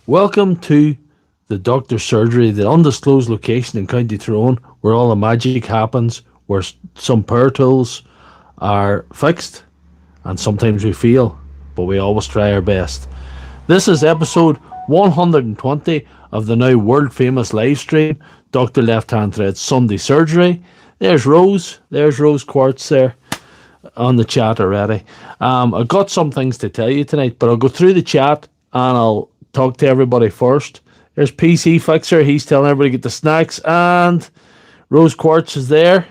Welcome to the doctor's surgery, the undisclosed location in County Tyrone, where all the magic happens, where some power tools are fixed, and sometimes we fail, but we always try our best. This is episode 120 of the now world-famous live stream, Dr. Lefthandthread Sunday Surgery. There's Rose Quartz there on the chat already. I've got some things to tell you tonight, but I'll go through the chat and I'll talk to everybody first. There's PC Fixer. He's telling everybody to get the snacks, and Rose Quartz is there.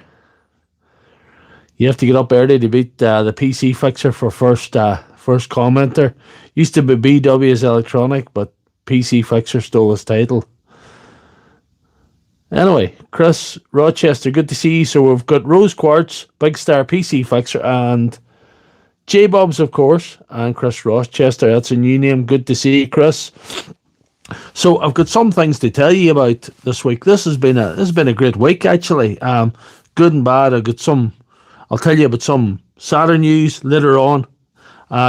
You have to get up early to beat the PC Fixer for first commenter. Used to be BW's Electronic, but PC Fixer stole his title. Anyway, Chris Rochester, good to see you. So we've got Rose Quartz, Big Star, PC Fixer, and J-Bobs, of course, and Chris Rochester. That's a new name. Good to see you, Chris. So I've got some things to tell you about this week. This has been a great week, actually. Good and bad. I'll tell you about some sadder news later on,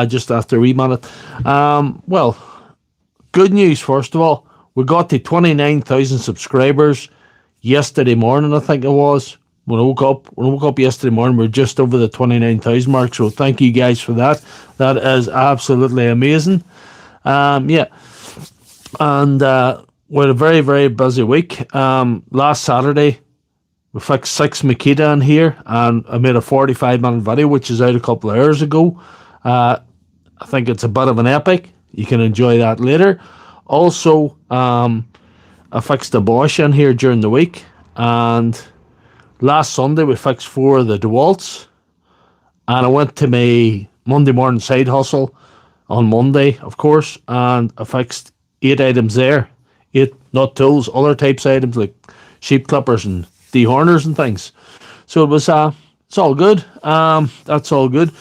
just after a wee minute. Well, good news, first of all. We got to 29,000 subscribers yesterday morning, I think it was. When I woke up yesterday morning, we were just over the 29,000 mark. So thank you guys for that. That is absolutely amazing. Yeah. And we had a very, very busy week. Last Saturday, we fixed 6 Makita in here, and I made a 45-minute video, which is out a couple of hours ago. I think it's a bit of an epic. You can enjoy that later. Also, I fixed a Bosch in here during the week, and last Sunday we fixed 4 of the Dewalts, and I went to my Monday morning side hustle on Monday, of course, and I fixed 8 items there. 8 nut tools, other types of items like sheep clippers and dehorners and things. So it was it's all good. That's all good.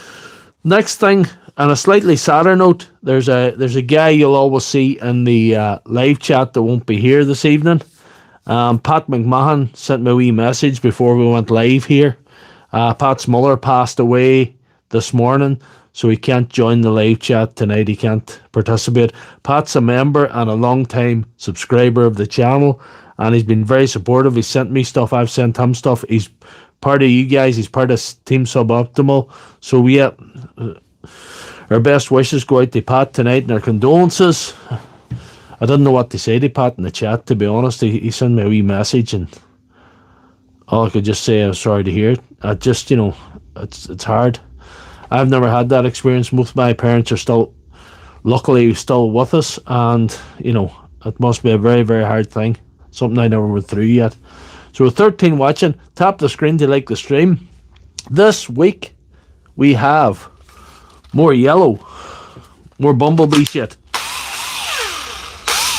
Next thing, on a slightly sadder note, there's a guy you'll always see in the live chat that won't be here this evening. Pat McMahon sent me a wee message before we went live here. Pat's mother passed away this morning, so he can't join the live chat tonight. He can't participate. Pat's a member and a long-time subscriber of the channel, and he's been very supportive. He sent me stuff. I've sent him stuff. He's part of you guys. He's part of Team Suboptimal. So yeah, our best wishes go out to Pat tonight and our condolences. I didn't know what to say to Pat in the chat, to be honest. He sent me a wee message, and all I could just say, I'm sorry to hear it. It's hard. I've never had that experience. Both my parents are luckily still with us, and, it must be a very, very hard thing. Something I never went through yet. So with 13 watching, tap the screen to like the stream. This week, we have more yellow, more bumblebee shit.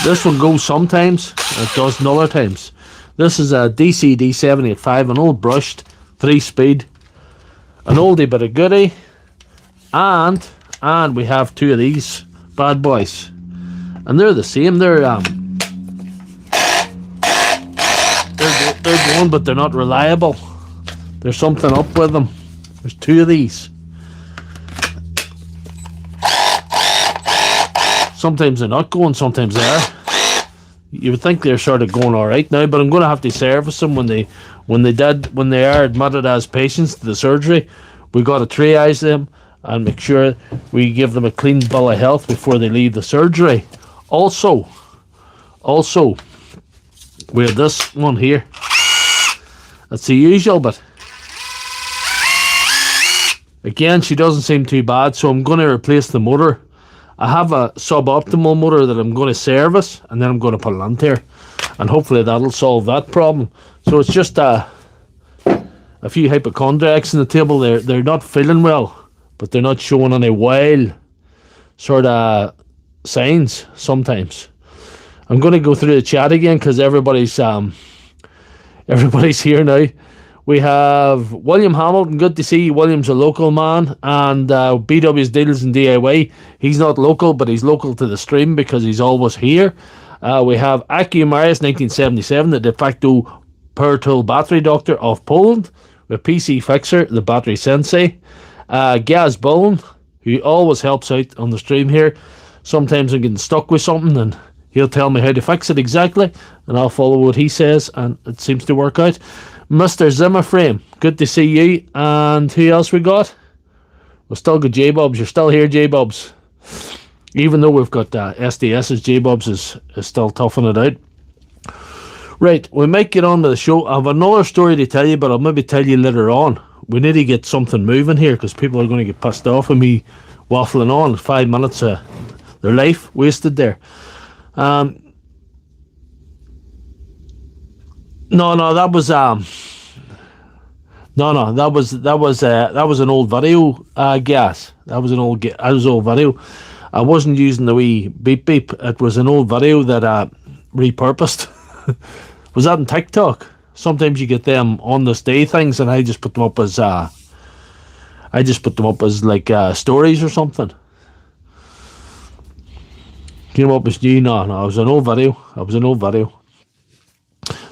This one goes sometimes, it doesn't other times. This is a DCD 785, an old brushed 3-speed, an oldie but a goodie, and we have 2 of these bad boys, and they're the same. They're going, but they're not reliable. There's something up with them. There's 2 of these. Sometimes they're not going, sometimes they are. You would think they're sort of going all right now, but I'm going to have to service them when they are admitted as patients to the surgery. We've got to triage them and make sure we give them a clean bill of health before they leave the surgery. Also, we have this one here. That's the usual, but again, she doesn't seem too bad, so I'm going to replace the motor. I have a suboptimal motor that I'm going to service, and then I'm going to put it on here, and hopefully that'll solve that problem. So it's just a few hypochondriacs in the table. They're not feeling well, but they're not showing any wild sort of signs sometimes. I'm going to go through the chat again because everybody's here now. We have William Hamilton. Good to see you. William's a local man, and BW's Deals and DIY. He's not local, but he's local to the stream because he's always here. We have Aki Marius, 1977, the de facto power tool battery doctor of Poland. We have PC Fixer, the battery sensei. Gaz Bowen, who always helps out on the stream here. Sometimes I'm getting stuck with something, and He'll tell me how to fix it exactly, and I'll follow what he says, and it seems to work out. Mr. Zimmerframe, good to see you. And who else we got? We've still got J-Bobs. You're still here, J-Bobs. Even though we've got SDS's, J-Bobs is still toughing it out. Right, we might get on with the show. I have another story to tell you, but I'll maybe tell you later on. We need to get something moving here, because people are going to get pissed off of me waffling on. 5 minutes of their life wasted there. No, that was that was an old video, gas. That was an old video. I wasn't using the wee beep beep. It was an old video that repurposed. Was that in TikTok? Sometimes you get them on this day things, and I just put them up as like stories or something. You know what was new? No, it was an old video.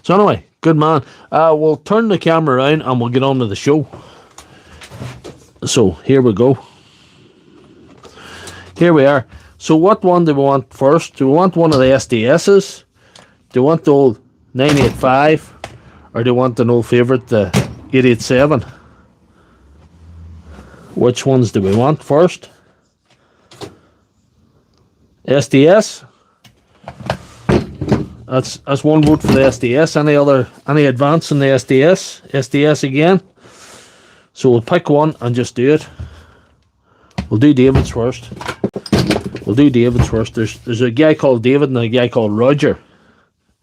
So anyway, good man. We'll turn the camera around and we'll get on to the show. So here we go. Here we are. So what one do we want first? Do we want one of the SDS's? Do we want the old 985? Or do we want an old favourite, the 887? Which ones do we want first? SDS. That's one vote for the SDS. Any advance in the SDS? SDS again. So we'll pick one and just do it. We'll do David's first. There's a guy called David and a guy called Roger.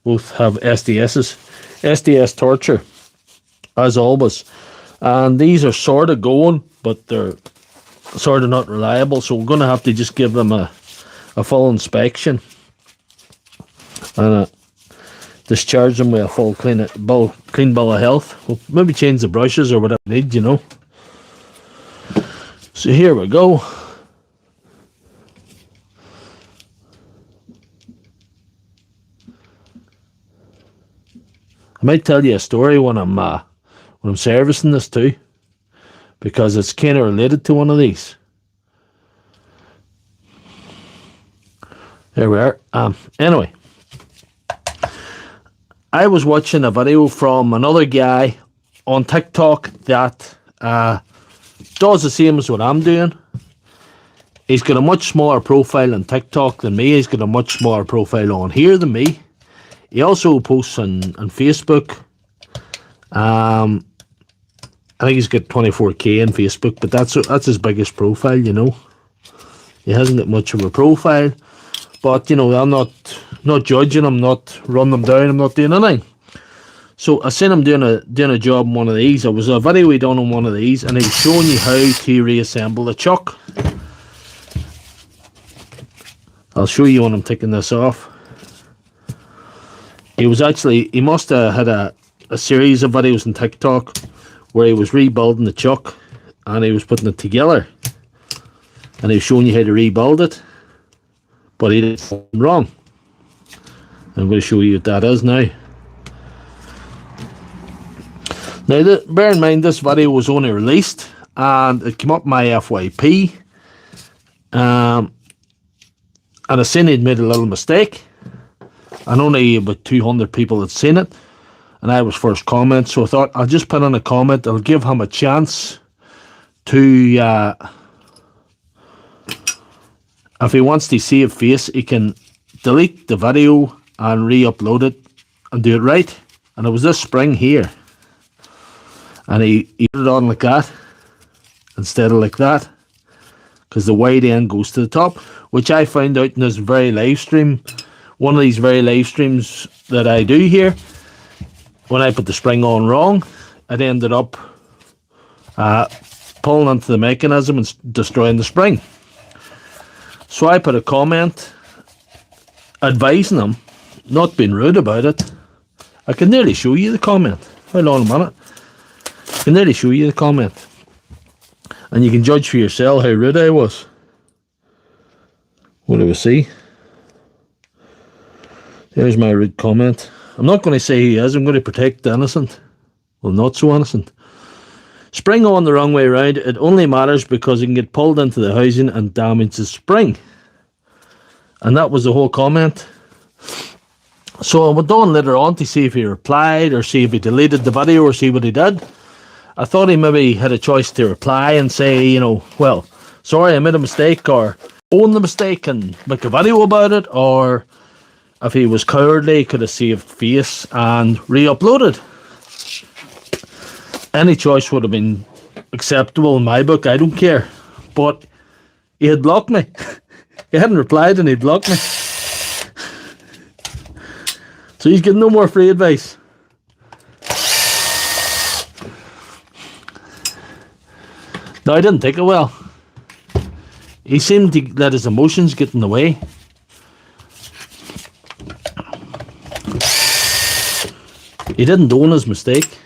Both have SDS's. SDS Torture, as always. And these are sort of going, but they're sort of not reliable. So we're going to have to just give them a full inspection. And discharge them with a full clean bill of health. We'll maybe change the brushes or whatever we need, you know. So here we go. I might tell you a story when I'm servicing this too, because it's kind of related to one of these. There we are. Anyway, I was watching a video from another guy on TikTok that does the same as what I'm doing. He's got a much smaller profile on TikTok than me. He's got a much smaller profile on here than me. He also posts on Facebook. I think he's got 24k on Facebook, but that's his biggest profile, you know. He hasn't got much of a profile. But, you know, I'm not judging him, not running him down, I'm not doing anything. So I seen him doing a job on one of these. It was a video he done on one of these, and he was showing you how to reassemble the chuck. I'll show you when I'm taking this off. He must have had a series of videos on TikTok where he was rebuilding the chuck and he was putting it together. And he was showing you how to rebuild it. But he did something wrong. I'm going to show you what that is now. Now, bear in mind, this video was only released and it came up my FYP. And I seen he'd made a little mistake. And only about 200 people had seen it. And I was first comment, so I thought I'll just put in a comment. I'll give him a chance to... if he wants to save face, he can delete the video and re-upload it and do it right. And it was this spring here. And he put it on like that instead of like that. Because the wide end goes to the top. Which I found out in this very live stream. One of these very live streams that I do here. When I put the spring on wrong, it ended up pulling into the mechanism and destroying the spring. So I put a comment advising him, not being rude about it. I can nearly show you the comment. Hold on a minute. I can nearly show you the comment. And you can judge for yourself how rude I was. What do we see? There's my rude comment. I'm not going to say he is. I'm going to protect the innocent. Well, not so innocent. Spring on the wrong way around. It only matters because it can get pulled into the housing and damage the spring. And that was the whole comment. So I went on later on to see if he replied or see if he deleted the video or see what he did. I thought he maybe had a choice to reply and say, you know, well, sorry, I made a mistake, or own the mistake and make a video about it, or if he was cowardly, he could have saved face and re-uploaded. Any choice would have been acceptable in my book, I don't care. But he had blocked me. He hadn't replied and he blocked me. So he's getting no more free advice. No, I didn't take it well. He seemed to let his emotions get in the way. He didn't own his mistake.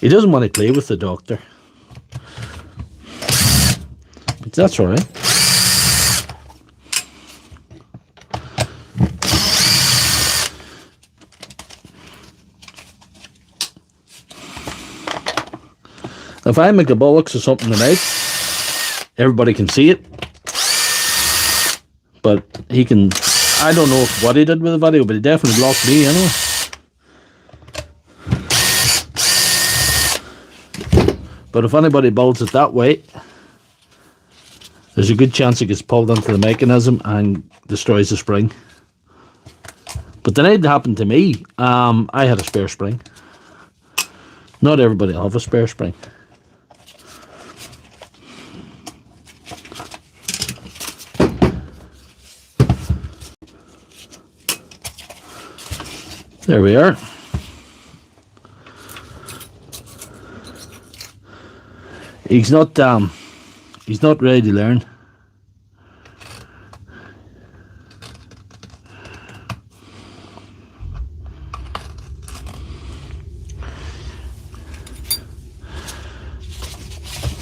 He doesn't want to play with the doctor. But that's alright. If I make a bollocks or something tonight, everybody can see it. But he can... I don't know what he did with the video, but he definitely blocked me anyway. But if anybody builds it that way, there's a good chance it gets pulled into the mechanism and destroys the spring. But the night it happened to me, I had a spare spring. Not everybody will have a spare spring. There we are. He's not ready to learn.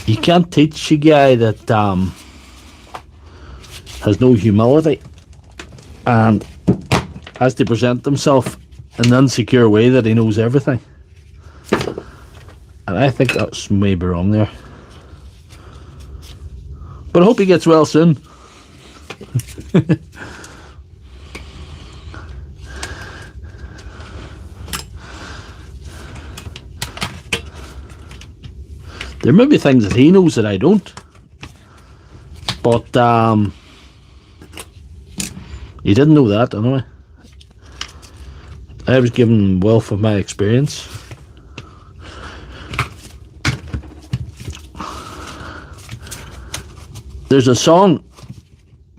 You can't teach a guy that has no humility and has to present himself in an insecure way that he knows everything. And I think that's maybe wrong there. But I hope he gets well soon. There may be things that he knows that I don't. But he didn't know that anyway. I was giving him wealth of my experience. There's a song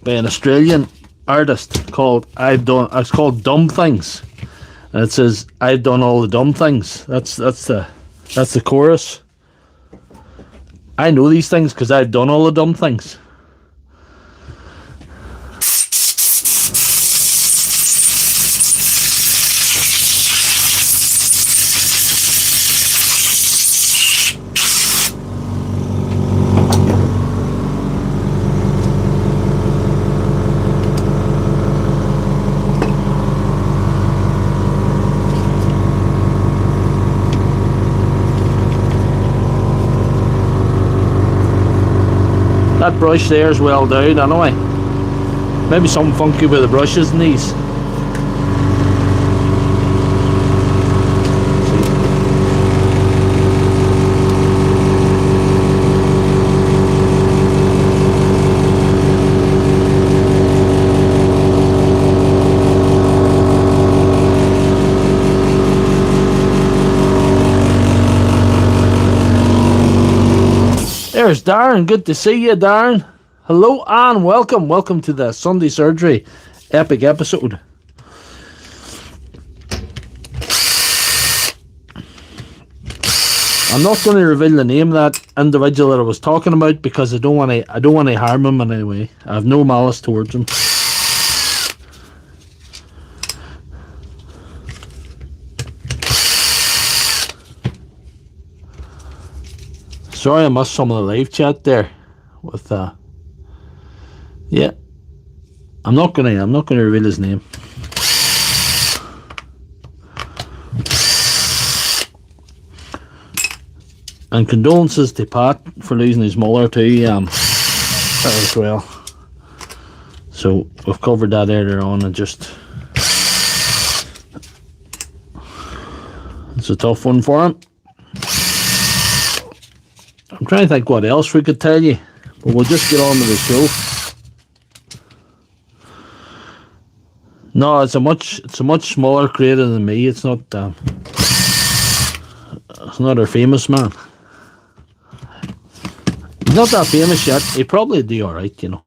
by an Australian artist called it's called Dumb Things. And it says, I've done all the dumb things. That's the chorus. I know these things because I've done all the dumb things. That brush there is well down anyway. Maybe something funky with the brushes in these. There's Darren. Good to see you, Darren. Hello and welcome. Welcome to the Sunday Surgery epic episode. I'm not going to reveal the name of that individual that I was talking about because I don't want to harm him in any way. I have no malice towards him. Sorry I missed some of the live chat there with yeah. I'm not gonna reveal his name. And condolences to Pat for losing his mother too, as well. So we've covered that earlier on, and just it's a tough one for him. I'm trying to think what else we could tell you, but we'll just get on with the show. No, it's a much smaller creator than me. It's not our famous man. He's not that famous yet. He probably do all right, you know.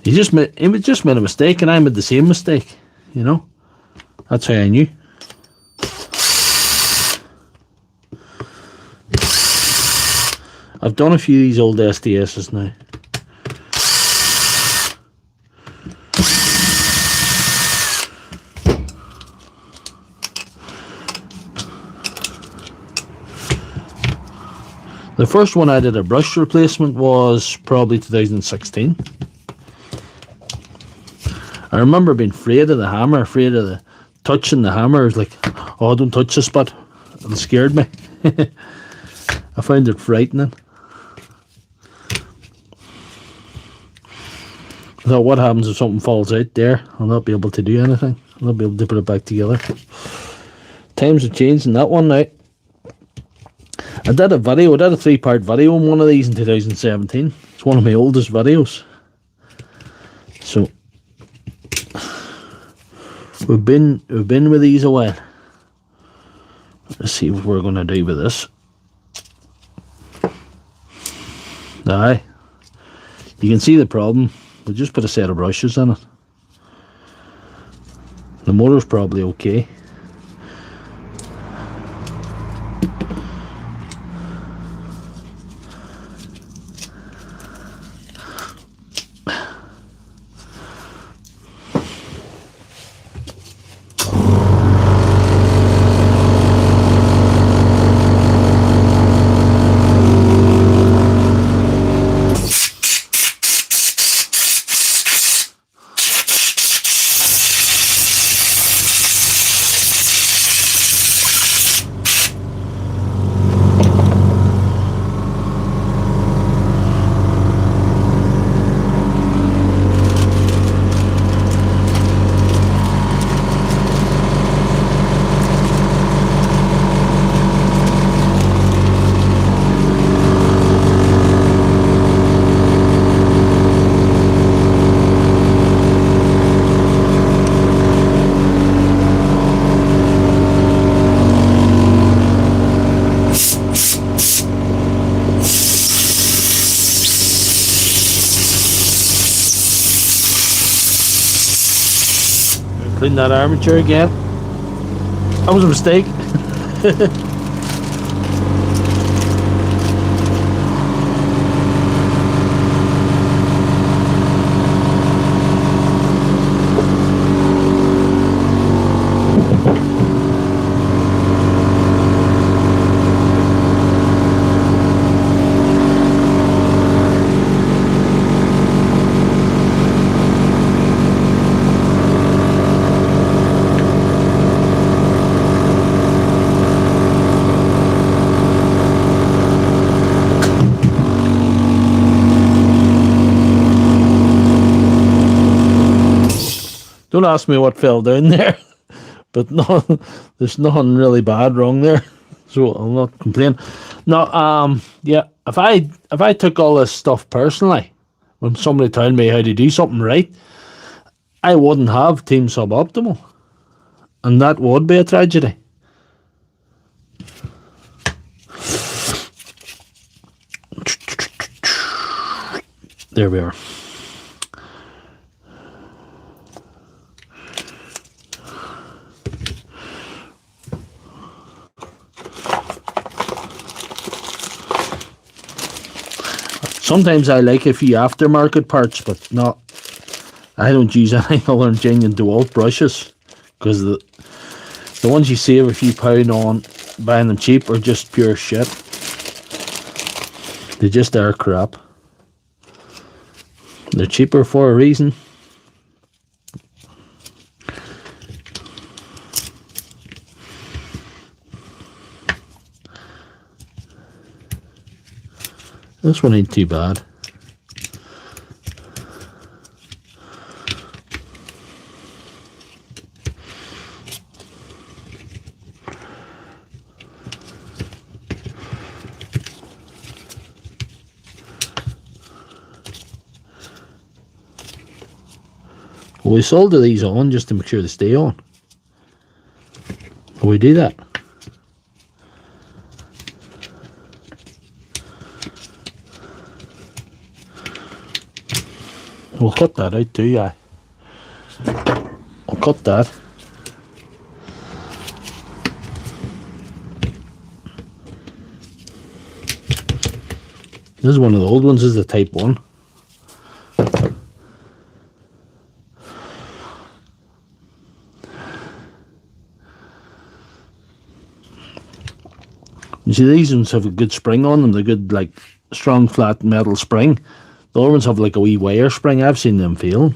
He just made a mistake, and I made the same mistake, you know. That's how I knew. I've done a few of these old SDSs now. The first one I did a brush replacement was probably 2016. I remember being afraid of the hammer, afraid of the touching the hammer. I was like, oh, don't touch this spot. It scared me. I found it frightening. I thought, what happens if something falls out there? I'll not be able to do anything. I'll not be able to put it back together. Times have changed in that one now. I did a 3-part video on one of these in 2017. It's one of my oldest videos. So we've been with these a while. Let's see what we're going to do with this. Aye, you can see the problem. We'll just put a set of brushes in it. The motor's probably okay. Clean that armature again. That was a mistake. Don't ask me what fell down there, but no, there's nothing really bad wrong there, so I'll not complain. No, yeah, if I took all this stuff personally, when somebody told me how to do something right, I wouldn't have Team Suboptimal, and that would be a tragedy. There we are. Sometimes I like a few aftermarket parts, but no, I don't use any other than genuine Dewalt brushes, because the ones you save a few pound on buying them cheap are just pure shit. They just are crap. They're cheaper for a reason. This one ain't too bad. We solder these on just to make sure they stay on. Will we do that? We'll cut that out too, yeah. I'll cut that. This is one of the old ones, this is the type 1. You see, these ones have a good spring on them. They're good, like, strong, flat metal spring. The other ones have like a wee wire spring. I've seen them fail.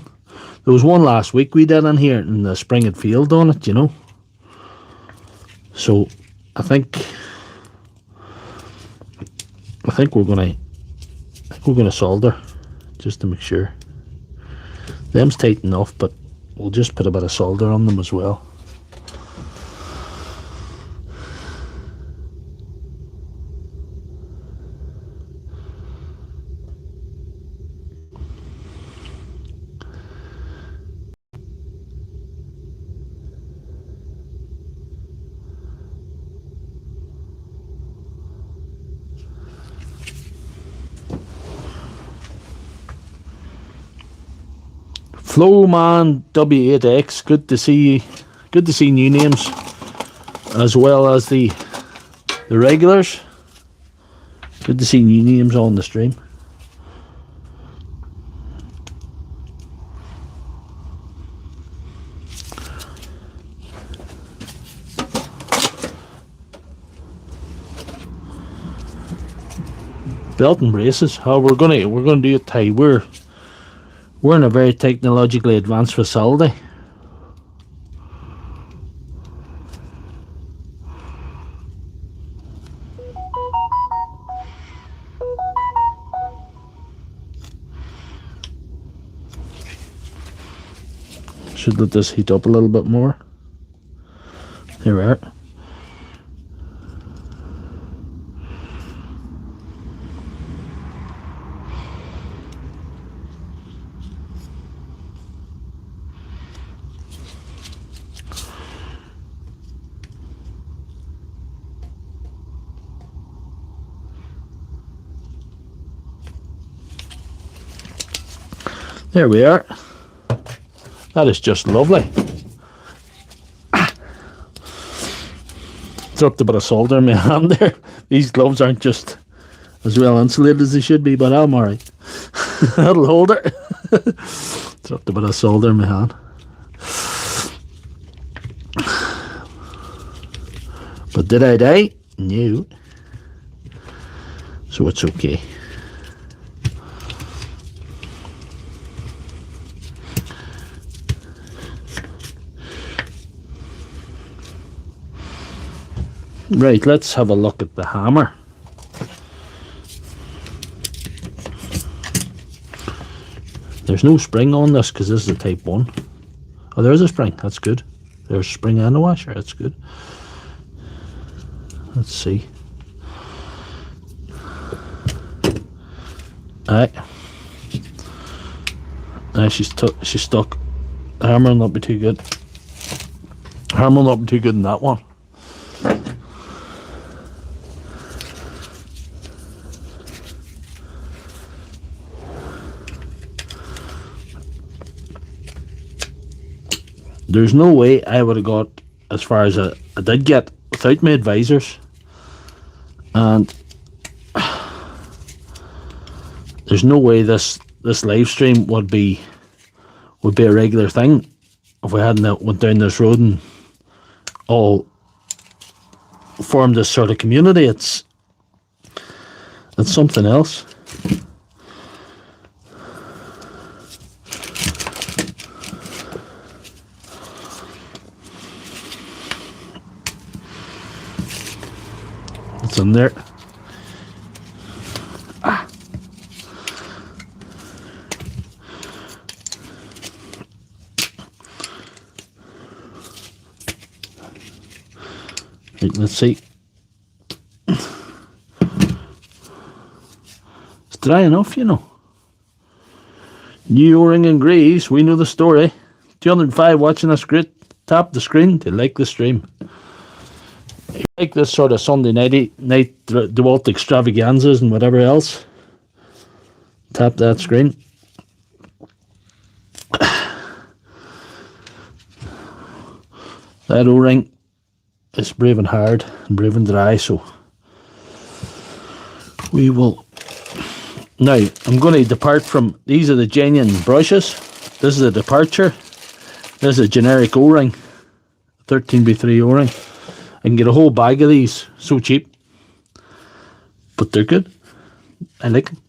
There was one last week we did in here, and the spring had failed on it, you know. So, I think we're gonna solder, just to make sure. Them's tight enough, but we'll just put a bit of solder on them as well. Flowman W8X, good to see new names, as well as the regulars. Good to see new names on the stream. Belt and braces. Oh, we're gonna do it tight. We're in a very technologically advanced facility. Should let this heat up a little bit more. Here we are. There we are. That is just lovely. Dropped a bit of solder in my hand there. These gloves aren't just as well insulated as they should be, but I'm alright. That'll hold it. Dropped a bit of solder in my hand. But did I die? No. So it's okay. Right, let's have a look at the hammer. There's no spring on this because this is a type 1. Oh, there's a spring, that's good. There's a spring and a washer, that's good. Let's see. Aye. Aye, she's stuck. The hammer will not be too good. The hammer will not be too good in that one. There's no way I would have got as far as I did get without my advisors, and there's no way this live stream would be a regular thing if we hadn't went down this road and all formed this sort of community. It's something else. It's in there. Right, let's see. It's dry enough, you know. New O-ring and grease, we know the story. 205 watching us, great. Tap the screen to like the stream. If you like this sort of Sunday night Dewalt extravaganzas and whatever else, tap that screen. That O-ring is brave and hard and brave and dry, so we will. Now, I'm going to depart from, these are the genuine brushes. This is a departure. This is a generic O-ring, 13B3 O-ring. I can get a whole bag of these, so cheap. But they're good. I like them.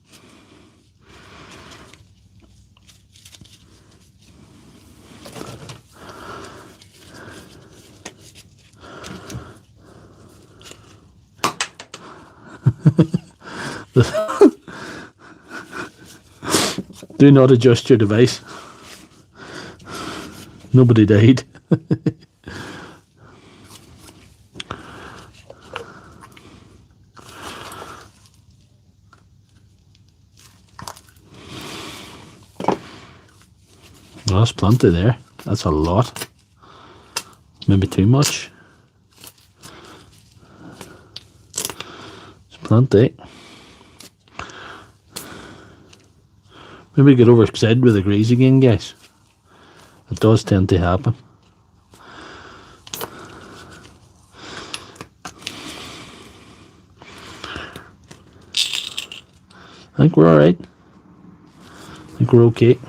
Do not adjust your device. Nobody died. Well, that's plenty there. That's a lot. Maybe too much. It's plenty. Maybe get overexcited with the grease again, guys. It does tend to happen. I think we're alright. I think we're okay.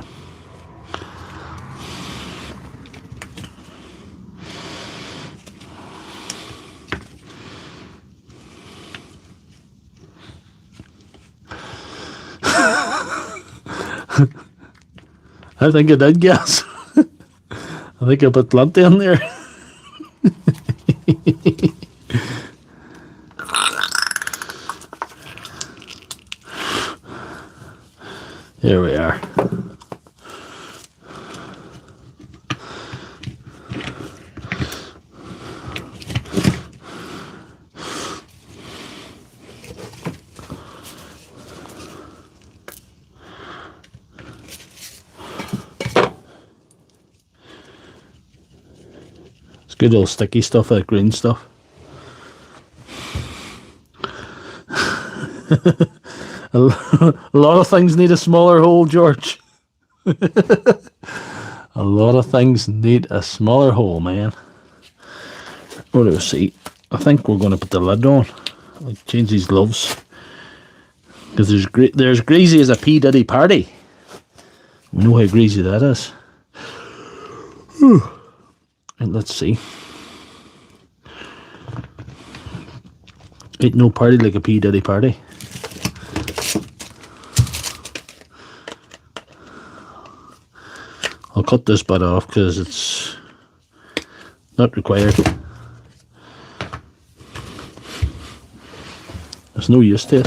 I think I did guess. I think I put plenty in there. Here we are. Good old sticky stuff, that green stuff. A lot of things need a smaller hole, George. A lot of things need a smaller hole, man. What do we see? I think we're going to put the lid on. I'll change these gloves. Because there's greasy as a P. Diddy party. We know how greasy that is. Whew. And let's see. Ain't no party like a P. Diddy party. I'll cut this bit off because it's not required. There's no use to it.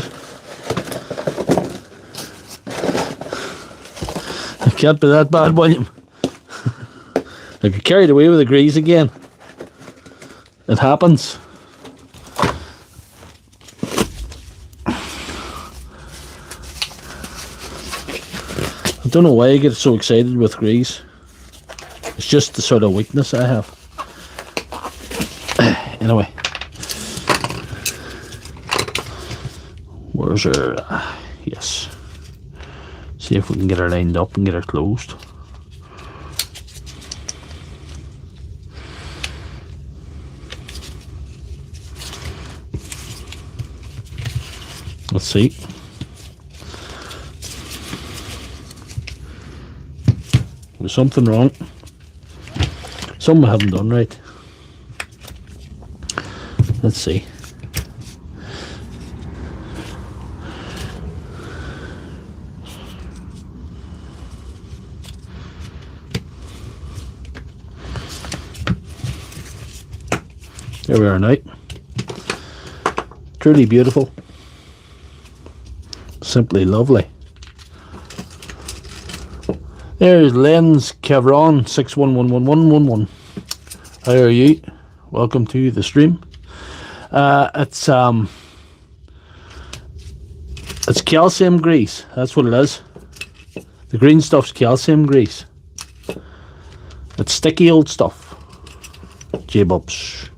It can't be that bad, William. I get carried away with the grease again. It happens. I don't know why I get so excited with grease. It's just the sort of weakness I have. Anyway. Where's her? Yes. See if we can get her lined up and get her closed. Let's see. There's something wrong. Something I haven't done right. Let's see. There we are now. Truly beautiful. Simply lovely. There's Lens Cavron 611111. How are you? Welcome to the stream. It's calcium grease. That's what it is. The green stuff's calcium grease. It's sticky old stuff. J-Bubs.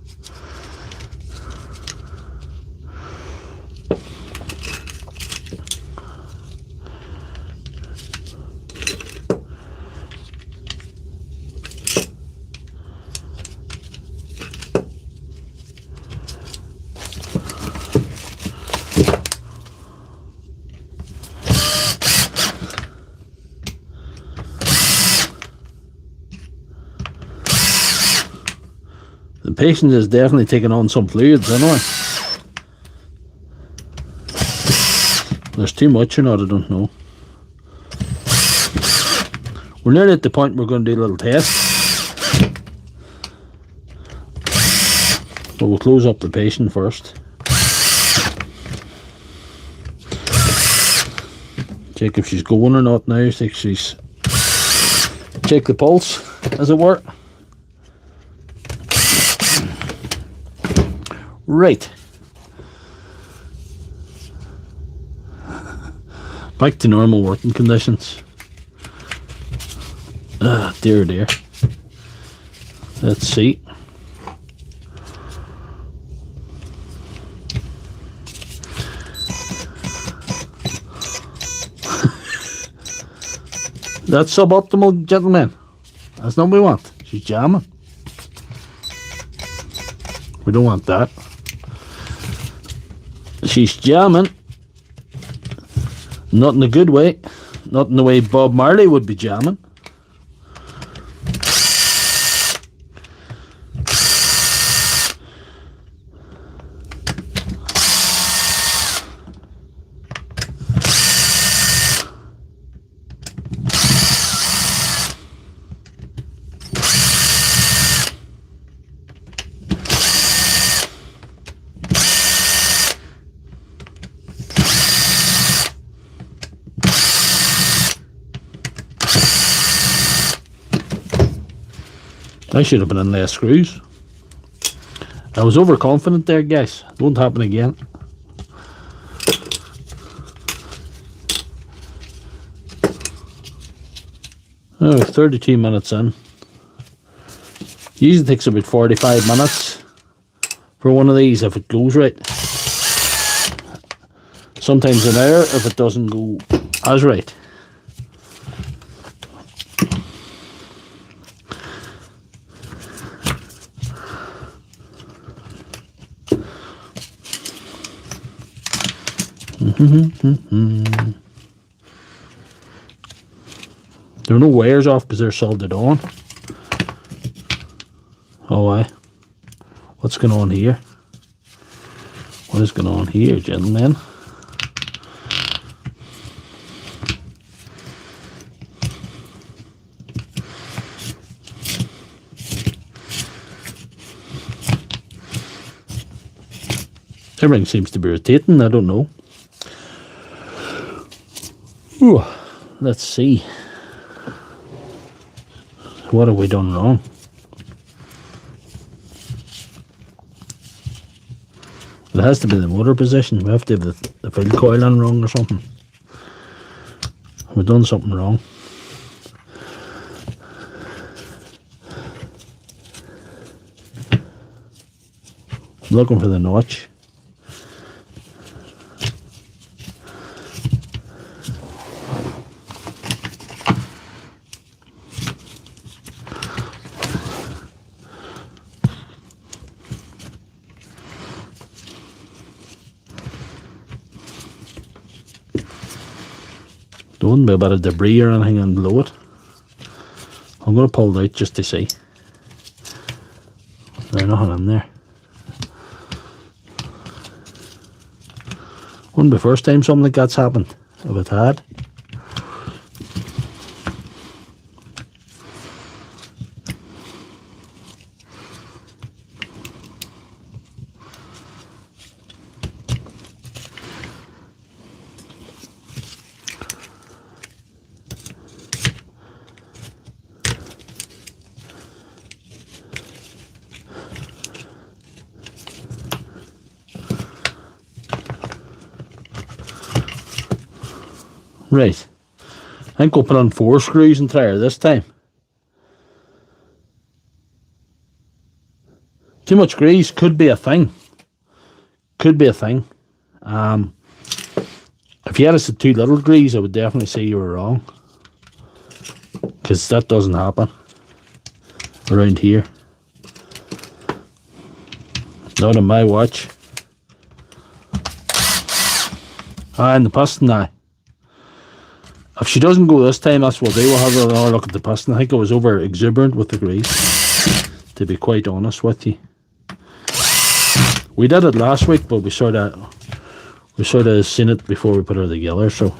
The patient is definitely taking on some fluids anyway. There's too much or not, I don't know. We're nearly at the point we're going to do a little test. But we'll close up the patient first. Check if she's going or not now. Check the pulse, as it were. Right. Back to normal working conditions. Ah, dear. Let's see. That's suboptimal, gentlemen. That's not what we want. She's jamming. We don't want that. She's jamming. Not in a good way. Not in the way Bob Marley would be jamming. I should have been in less screws. I was overconfident there, guys. It won't happen again. Oh, 32 minutes in. Usually takes about 45 minutes for one of these if it goes right. Sometimes an hour if it doesn't go as right. There are no wires off because they're soldered on. Oh, aye. What's going on here? What is going on here, gentlemen? Everything seems to be rotating, I don't know. Ooh, let's see. What have we done wrong? It has to be the motor position. We have to have the field coil on wrong or something. We've done something wrong. I'm looking for the notch. There wouldn't be a bit of debris or anything on below it. I'm going to pull it out just to see. There's nothing in there. Wouldn't be the first time something like that's happened, if it had. Right, I think we'll put on 4 screws and try her this time. Too much grease could be a thing. Could be a thing. If you had us at too little grease, I would definitely say you were wrong. Because that doesn't happen around here. Not on my watch. And the piston now. If she doesn't go this time, that's what they will have another look at the piston. I think it was over exuberant with the grease, to be quite honest with you. We did it last week, but we sort of seen it before we put her together, so.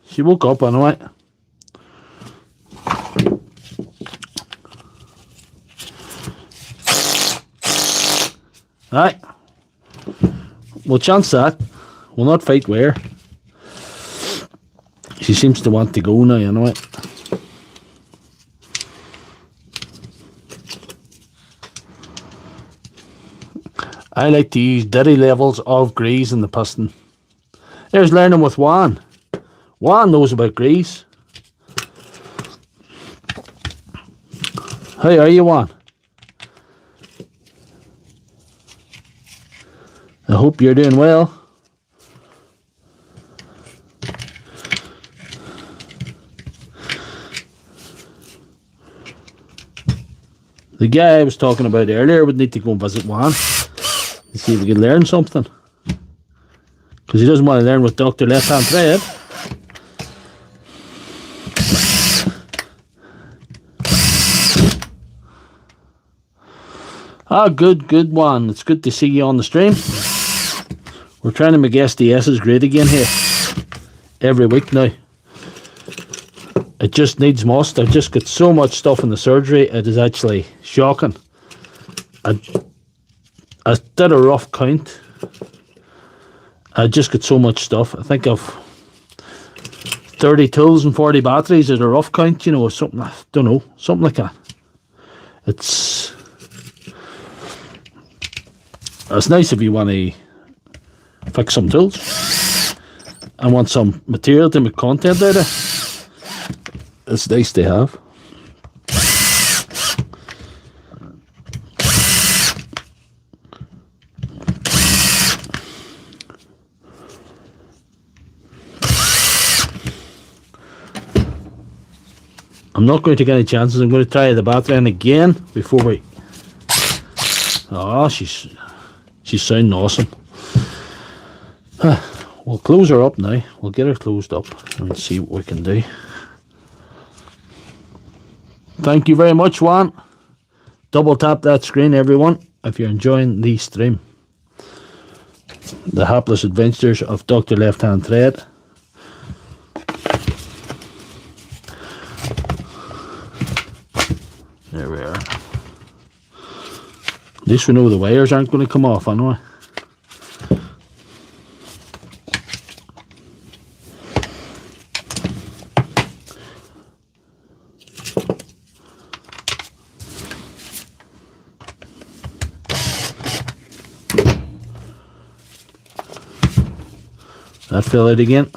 She woke up anyway. Aye. We'll chance that. We'll not fight where. She seems to want to go now, anyway. I like to use dirty levels of grease in the piston. There's learning with Juan. Juan knows about grease. How are you, Juan? I hope you're doing well. The guy I was talking about earlier would need to go and visit Juan and see if he can learn something. Because he doesn't want to learn with Dr. Lefthandthread. Ah, good one. It's good to see you on the stream. We're trying to make SDS's great again here. Every week now. It just needs must. I've just got so much stuff in the surgery, it is actually shocking. I did a rough count. I just got so much stuff. I think I've 30 tools and 40 batteries at a rough count, you know, or something. I don't know, something like that. It's nice if you want to fix some tools and want some material to make content out of. It's nice to have. I'm not going to take any chances. I'm going to try the battery in again before we... Oh, she's sounding awesome. We'll close her up now. We'll get her closed up and see what we can do. Thank you very much, Juan. Double tap that screen, everyone, if you're enjoying the stream. The Hapless Adventures of Dr. Lefthandthread. There we are. At least we know the wires aren't going to come off, anyway. That fell out again.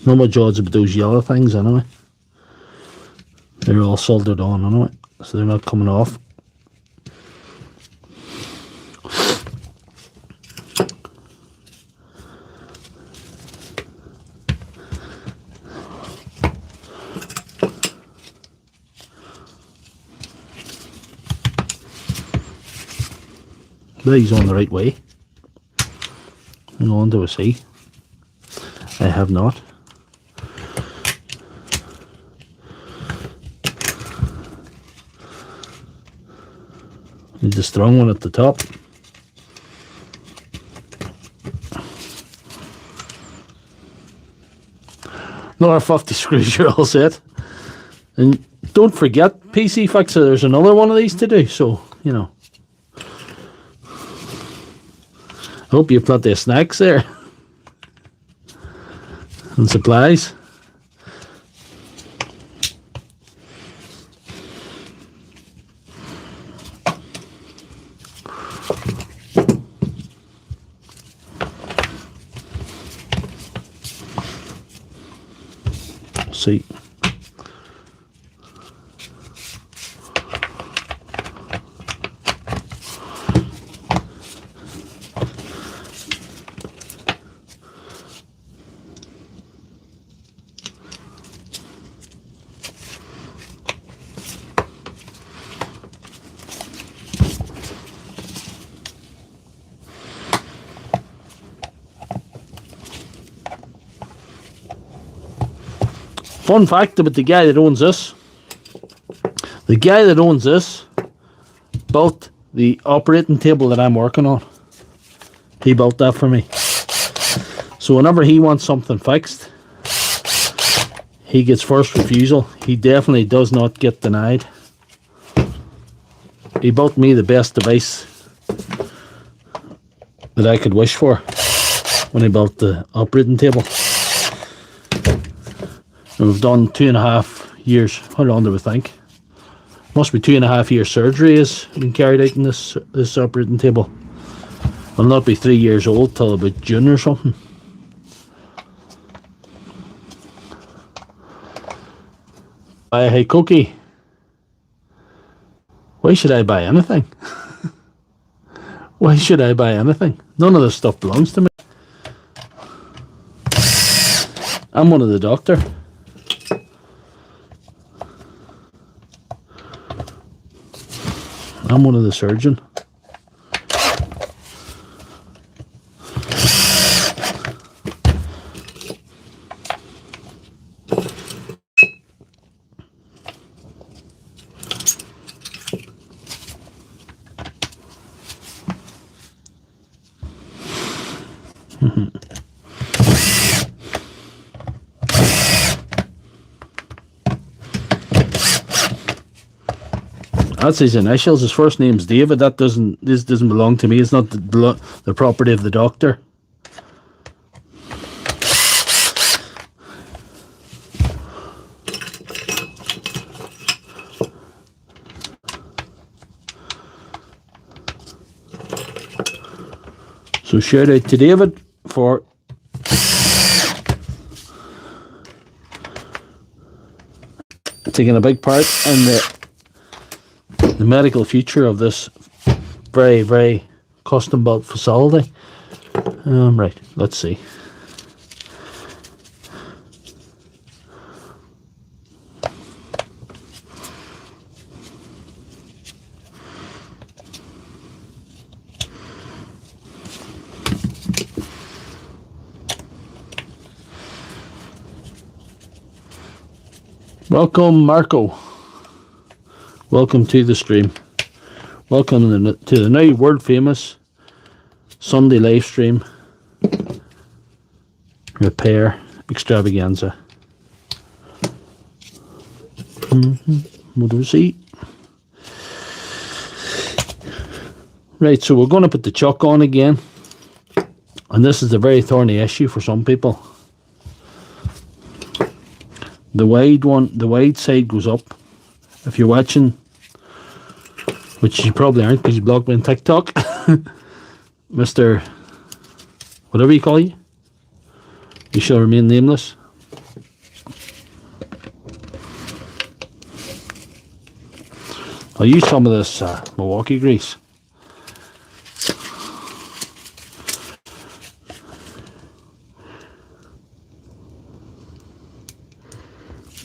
No more odds about those yellow things anyway. They're all soldered on anyway, so they're not coming off. But he's on the right way. Hang on, do I see? I have not. Need the strong one at the top. Another 50 screws, you're all set. And don't forget, PC Fixer, there's another one of these to do, so, you know. Hope you have plenty of snacks there and supplies. See. Fun fact about the guy that owns this. The guy that owns this built the operating table that I'm working on. He built that for me. So whenever he wants something fixed, he gets first refusal. He definitely does not get denied. He built me the best device that I could wish for when he built the operating table. And we've done 2.5 years. How long do we think? Must be 2.5 years surgery has been carried out in this operating table. I'll not be 3 years old till about June or something. Hey Cookie, why should I buy anything? Why should I buy anything? None of this stuff belongs to me. I'm one of the doctor. I'm one of the surgeon. That's his initials. His first name's David. This doesn't belong to me. It's not the property of the doctor. So shout out to David for taking a big part in the medical future of this very, very custom built facility. Right, let's see. Welcome, Marco. Welcome to the stream. Welcome to the now world famous Sunday live stream repair extravaganza. What do we see? Right, so we're going to put the chuck on again, and this is a very thorny issue for some people. The wide side goes up. If you're watching, which you probably aren't because you blocked me on TikTok, Mr. whatever you call you shall remain nameless. I'll use some of this Milwaukee grease.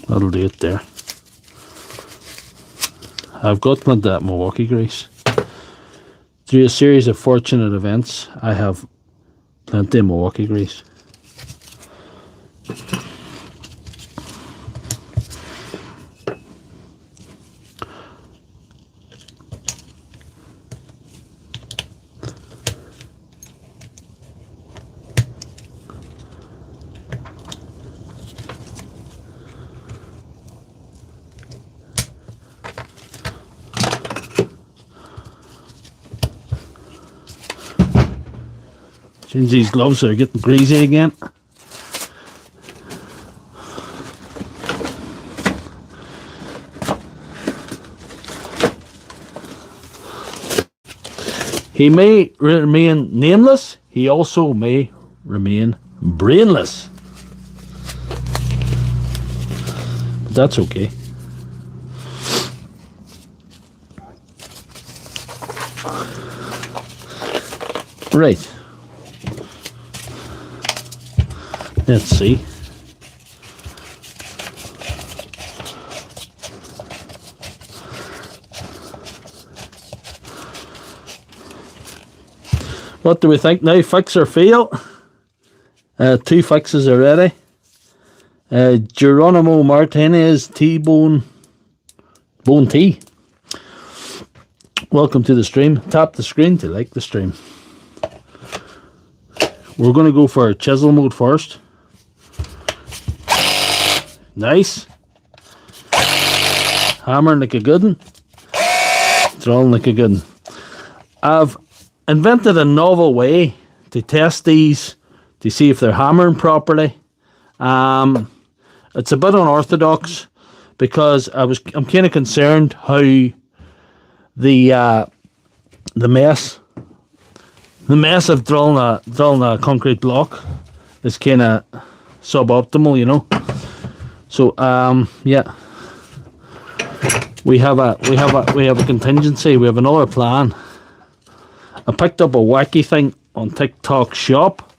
That'll do it there. I've got plenty of that Milwaukee grease. Through a series of fortunate events, I have plenty of Milwaukee grease. Change these gloves, they're getting greasy again. He may remain nameless, he also may remain brainless. But that's okay. Right. Let's see. What do we think now? Fix or fail? 2 fixes already. Geronimo Martinez T-Bone T. Welcome to the stream. Tap the screen to like the stream. We're going to go for chisel mode first. Nice. Hammering like a good one. Drilling like a good one. I've invented a novel way to test these to see if they're hammering properly. It's a bit unorthodox because I'm kind of concerned how the mess of drilling a concrete block is kind of suboptimal, you know. So yeah, we have a contingency. We have another plan. I picked up a wacky thing on TikTok shop,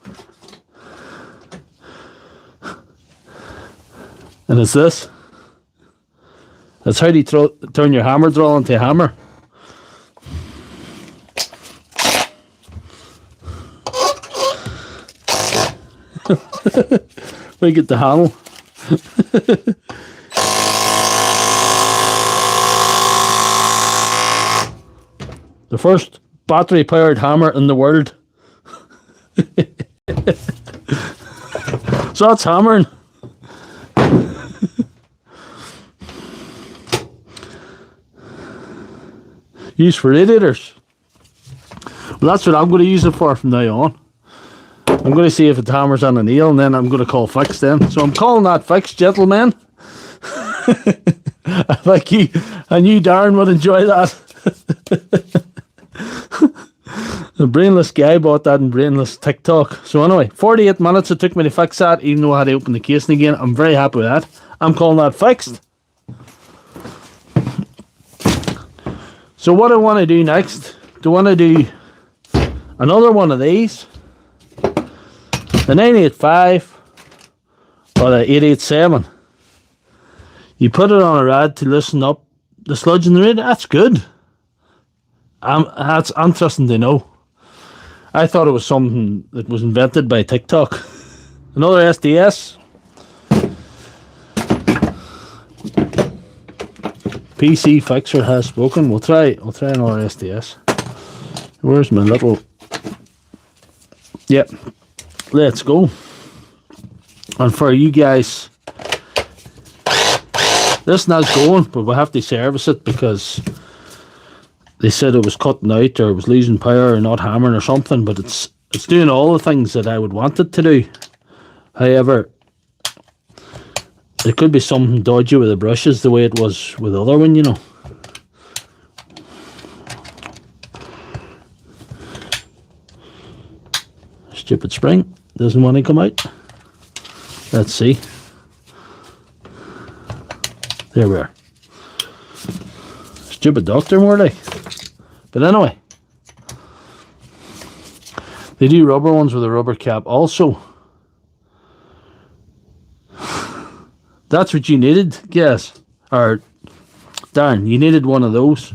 and it's this. That's how do you turn your hammer drill into a hammer. We get the handle. The first battery powered hammer in the world. So that's hammering. Used for radiators. Well, that's what I'm going to use it for from now on. I'm going to see if it hammers on a nail, and then I'm going to call fixed then. So I'm calling that fixed, gentlemen. I knew Darren would enjoy that. The brainless guy bought that in brainless TikTok. So anyway, 48 minutes it took me to fix that, even though I had to open the casing again. I'm very happy with that. I'm calling that fixed. So what I want to do next, do I want to do another one of these? The 985 or the 887. You put it on a rad to loosen up the sludge in the radiator. That's good. That's interesting to know. I thought it was something that was invented by TikTok. Another SDS. PC fixer has spoken. We'll try another SDS. Where's my little... Yep. Let's go. And for you guys, this now's going, but we'll have to service it because they said it was cutting out or it was losing power or not hammering or something, but it's doing all the things that I would want it to do. However, it could be something dodgy with the brushes the way it was with the other one, you know. Stupid spring doesn't want to come out. Let's see. There we are. Stupid doctor, more like. But anyway, they do rubber ones with a rubber cap also. That's what you needed, guess. Or, Darren, you needed one of those.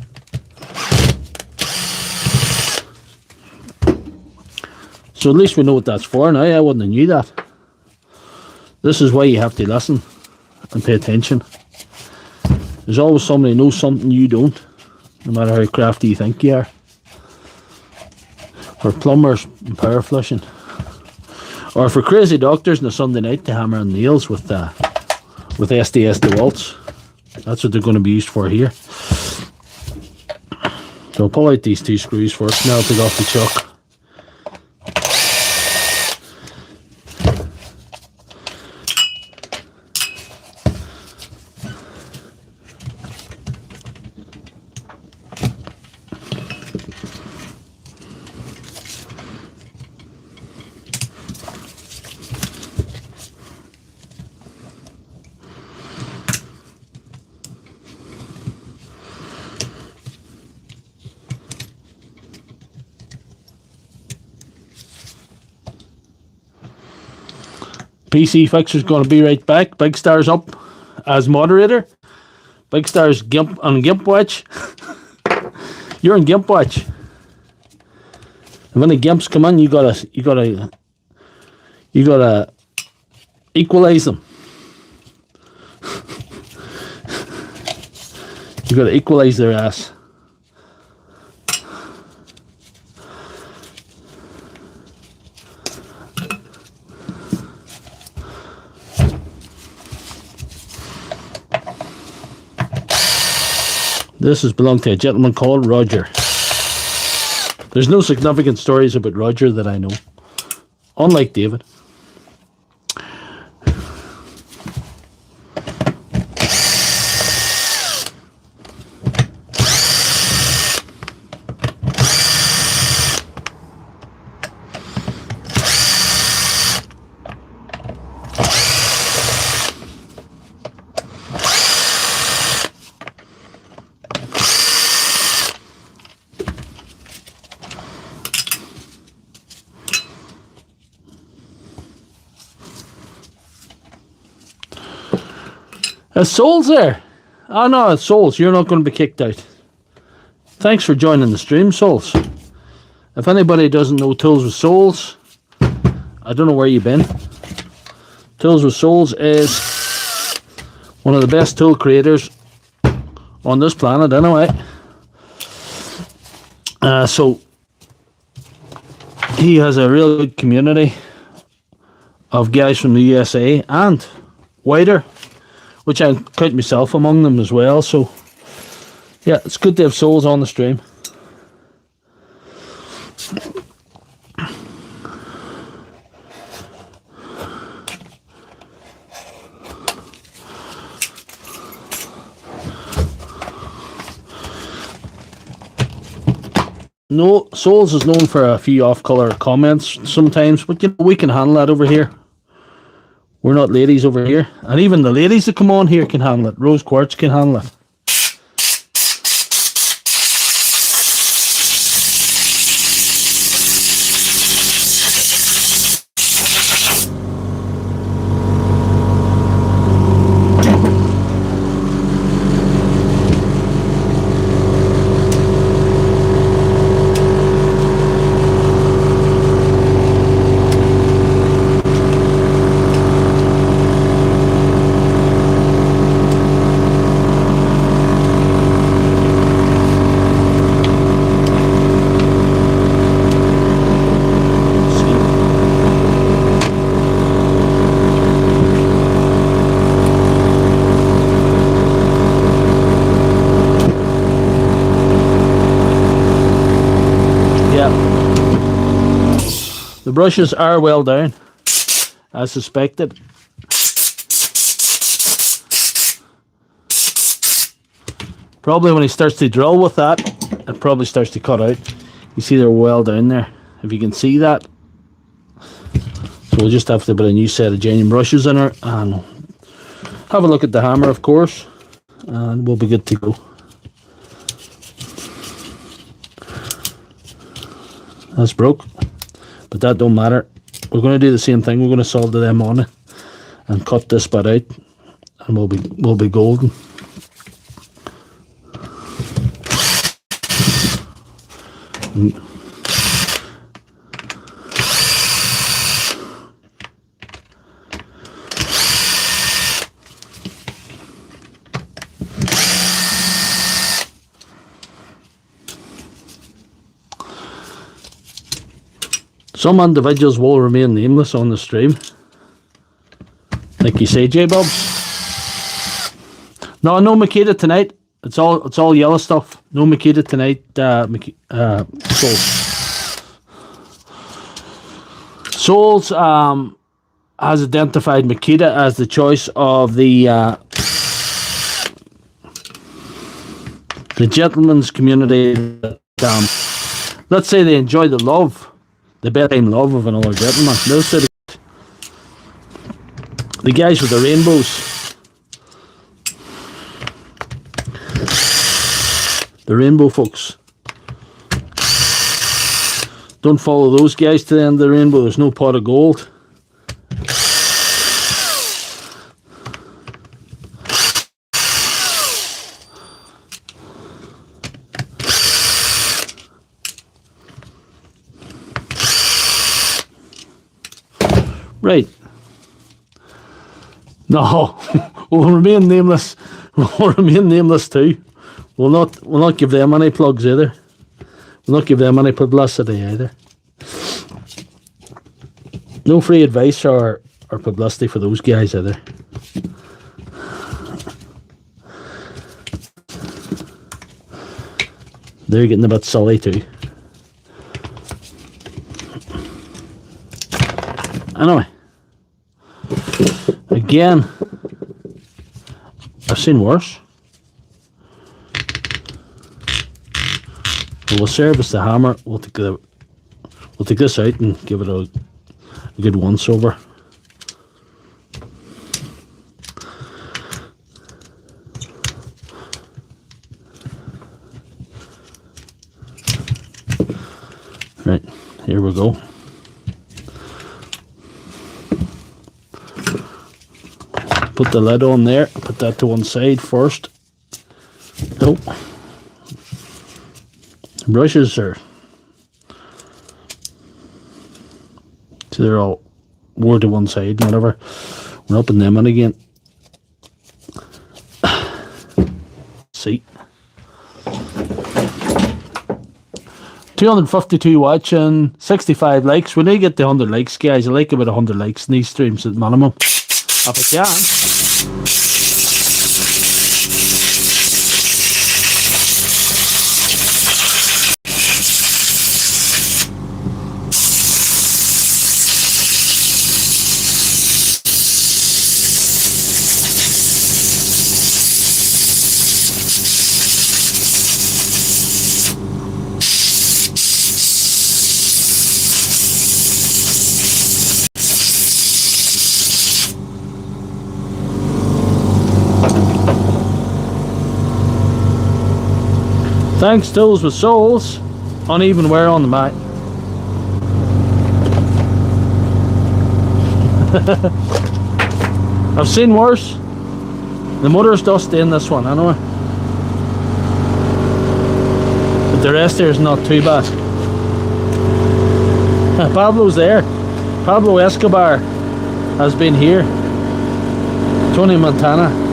So at least we know what that's for now. I wouldn't have knew that. This is why you have to listen and pay attention. There's always somebody who knows something you don't, no matter how crafty you think you are. For plumbers and power flushing. Or for crazy doctors on a Sunday night to hammer on nails with SDS Dewalts. That's what they're going to be used for here. So I'll pull out these 2 screws first. Now I'll take off the chuck. PC Fixer's going to be right back. Big Star's up as moderator. Big Star's Gimp on Gimp Watch. You're on Gimp Watch. And when the Gimps come in, you gotta equalize them. You gotta equalize their ass. This has belonged to a gentleman called Roger. There's no significant stories about Roger that I know, unlike David. Soul's there. Oh no, it's Souls. You're not going to be kicked out. Thanks for joining the stream, Souls. If anybody doesn't know Tools with Souls, I don't know where you've been. Tools with Souls is one of the best tool creators on this planet anyway. So he has a real good community of guys from the USA and wider, which I count myself among them as well. So yeah, it's good to have Souls on the stream. No, Souls is known for a few off-color comments sometimes, but you know, we can handle that over here. We're not ladies over here. And even the ladies that come on here can handle it. Rose Quartz can handle it. The brushes are well down, as suspected. Probably when he starts to drill with that, it probably starts to cut out. You see they're well down there, if you can see that. So we'll just have to put a new set of genuine brushes in her and have a look at the hammer, of course, and we'll be good to go. That's broke. But that don't matter. We're going to do the same thing. We're going to solder them on it and cut this bit out, and we'll be golden. Some individuals will remain nameless on the stream, like you say, J-Bobs. No Makita tonight. It's all yellow stuff. No Makita tonight. Souls has identified Makita as the choice of the gentleman's community. Let's say they enjoy the love. The bedtime love of another gentleman. Those are the guys with the rainbows. The rainbow folks. Don't follow those guys to the end of the rainbow. There's no pot of gold. Right. No, we'll remain nameless. We'll remain nameless too. We'll not give them any plugs either. We'll not give them any publicity either. No free advice or publicity for those guys either. They're getting a bit silly too. Anyway, again, I've seen worse. We'll service the hammer. We'll take this out and give it a good once over. Right, here we go. Put the lid on there, put that to one side first. Nope. Brushes are, so they're all more to one side and whatever. We're upping them in again. See. 252 watching, 65 likes. We need to get the 100 likes, guys. I like about 100 likes in these streams at minimum. If I can. Thanks, Tools with Souls. Uneven wear on the mat. I've seen worse. The motor's dusty in this one, anyway. But the rest here is not too bad. Pablo's there. Pablo Escobar has been here. Tony Montana.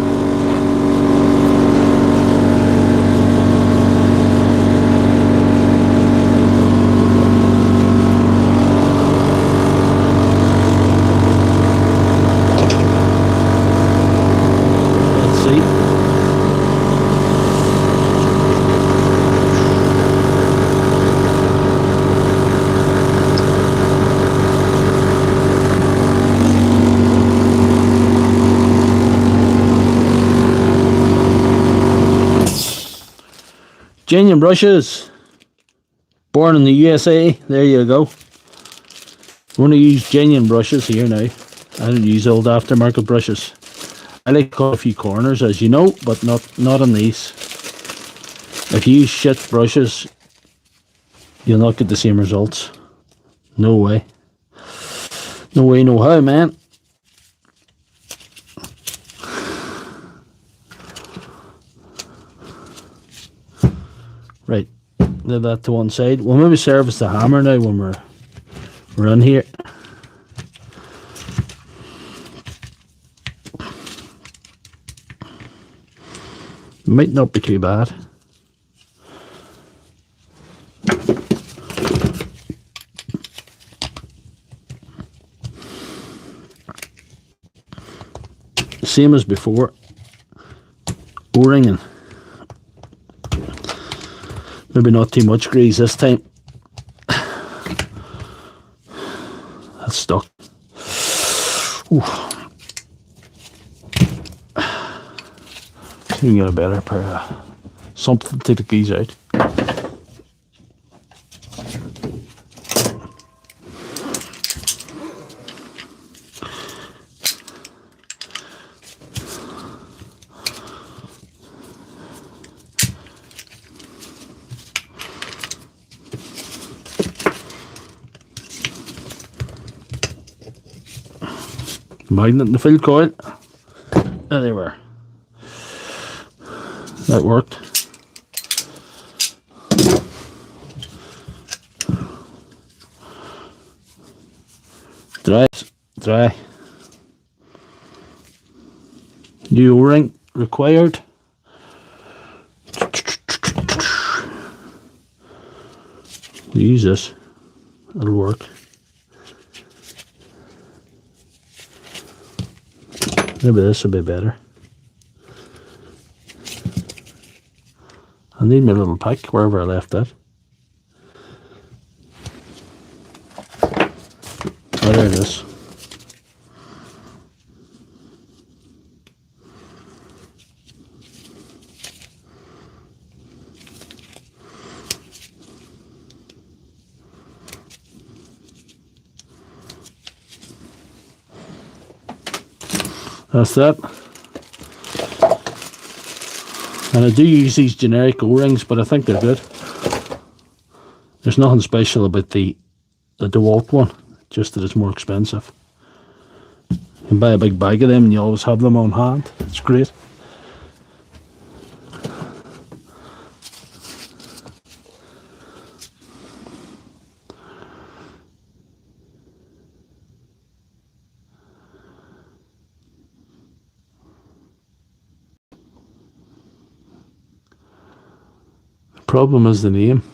Genuine brushes, born in the USA. There you go. We're going to use genuine brushes here now. I don't use old aftermarket brushes. I like to cut a few corners, as you know, but not on these. If you use shit brushes, you'll not get the same results. No way. No way, no how, man. Right, leave that to one side. We'll maybe service the hammer now when we're in here. Might not be too bad. Same as before. O-ringing. Maybe not too much grease this time. That's stuck. Ooh. See if we can get a better pair of something to take the keys out. Magnet in the field coil. There they were. That worked. Dry. New O-ring required. We use this. It'll work. Maybe this will be better. I need my little pick wherever I left it. Oh, there it is. That's that. And I do use these generic O-rings, but I think they're good. There's nothing special about the Dewalt one, just that it's more expensive. You can buy a big bag of them and you always have them on hand. It's great. Problem is the name.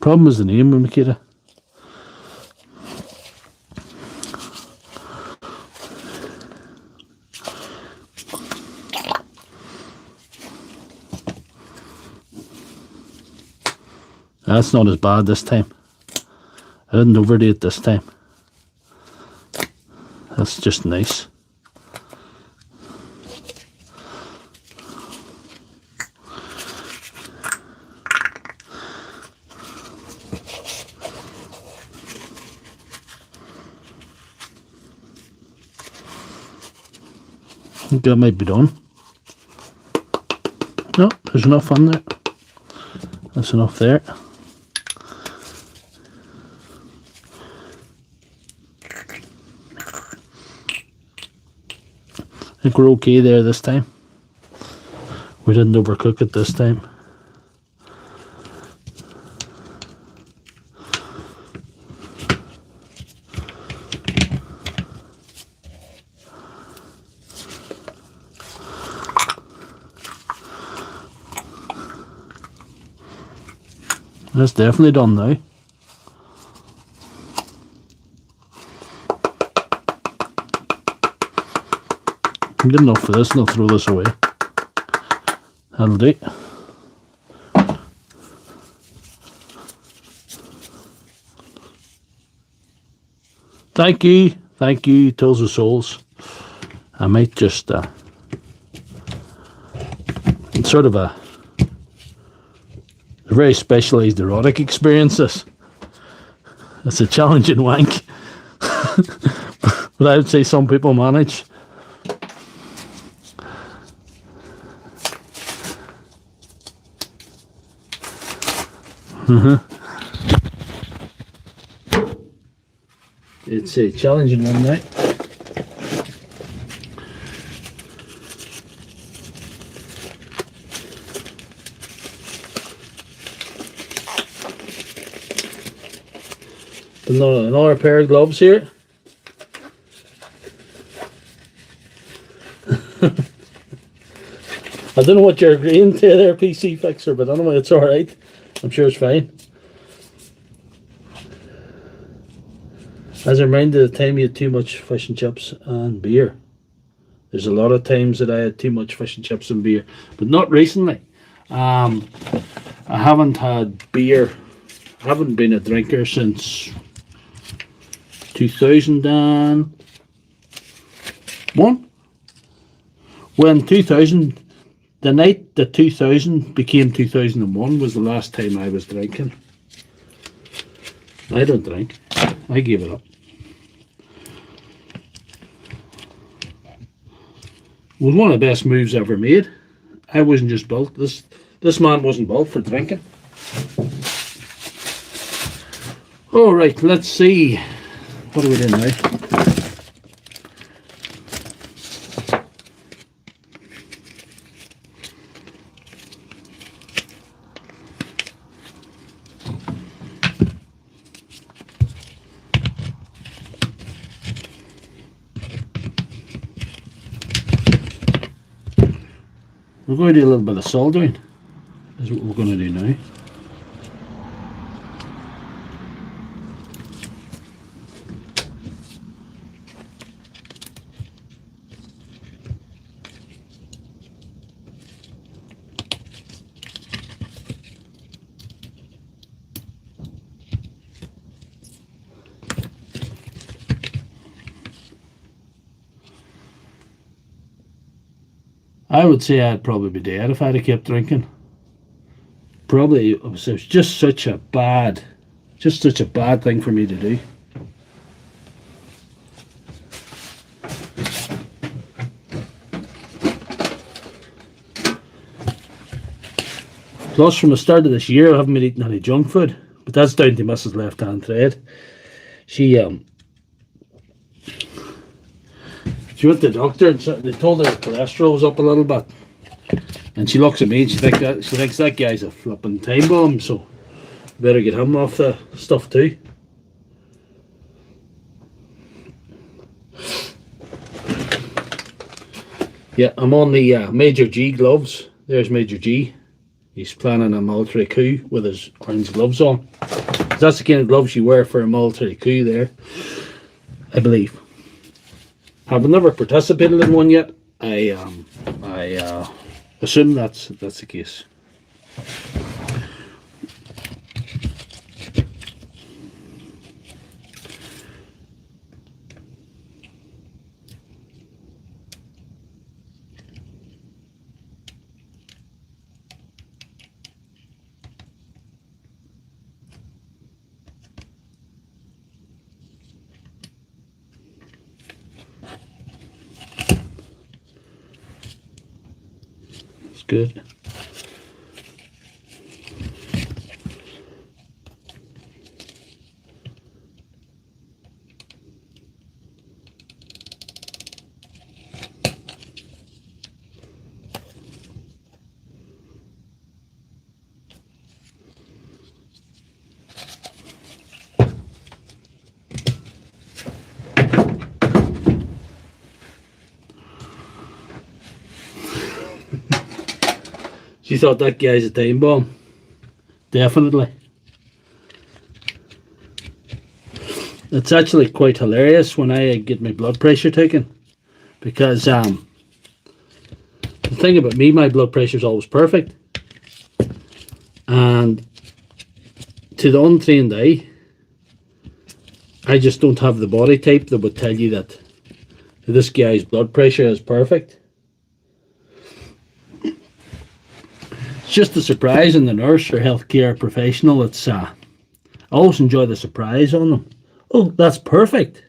Problem is the name, Makita. That's not as bad this time. I didn't overdo it this time. That's just nice. I think that might be done. No, there's enough on there. That's enough there. I think we're okay there this time. We didn't overcook it this time. That's definitely done now. I'm good enough for this and I'll throw this away. That'll do. Thank you, Tales of Souls. I might just, it's sort of a very specialised erotic experience, this. It's a challenging wank. But I would say some people manage. It's a challenging one now. Another pair of gloves here. I don't know what you're agreeing to there, PC Fixer, but anyway, it's alright. I'm sure it's fine. As a reminder, the time you had too much fish and chips and beer. There's a lot of times that I had too much fish and chips and beer, but not recently. I haven't had beer. I haven't been a drinker since 2001. When 2000, the night that 2000 became 2001 was the last time I was drinking. I don't drink. I gave it up. It was one of the best moves ever made. I wasn't just built. This man wasn't built for drinking. All right, let's see. What are we doing now? going to do a little bit of soldering. Is what we're going to do now. I would say I'd probably be dead if I'd have kept drinking. Probably it was just such a bad thing for me to do. Plus, from the start of this year, I haven't been eating any junk food, but that's down to Mrs. Lefthandthread. She went to the doctor and they told her cholesterol was up a little bit. And she looks at me and she thinks that guy's a flipping time bomb, so better get him off the stuff too. Yeah, I'm on the Major G gloves. There's Major G. He's planning a military coup with his orange gloves on. That's the kind of gloves you wear for a military coup there, I believe. I've never participated in one yet. I assume that's the case. Good. She thought that guy's a time bomb. Definitely. It's actually quite hilarious when I get my blood pressure taken, because the thing about me, my blood pressure is always perfect, and to the untrained eye, I just don't have the body type that would tell you that this guy's blood pressure is perfect. It's just the surprise in the nurse or healthcare professional. It's I always enjoy the surprise on them. Oh, that's perfect.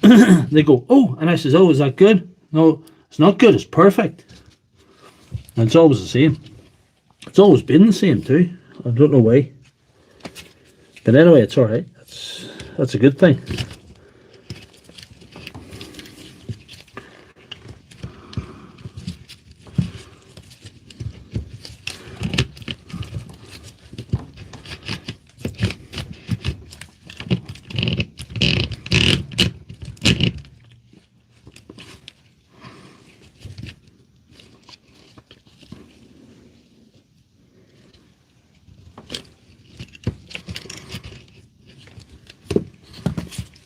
They go, oh, and I says, oh, is that good? No, it's not good, it's perfect. And it's always the same. It's always been the same too. I don't know why. But anyway, it's alright. That's a good thing.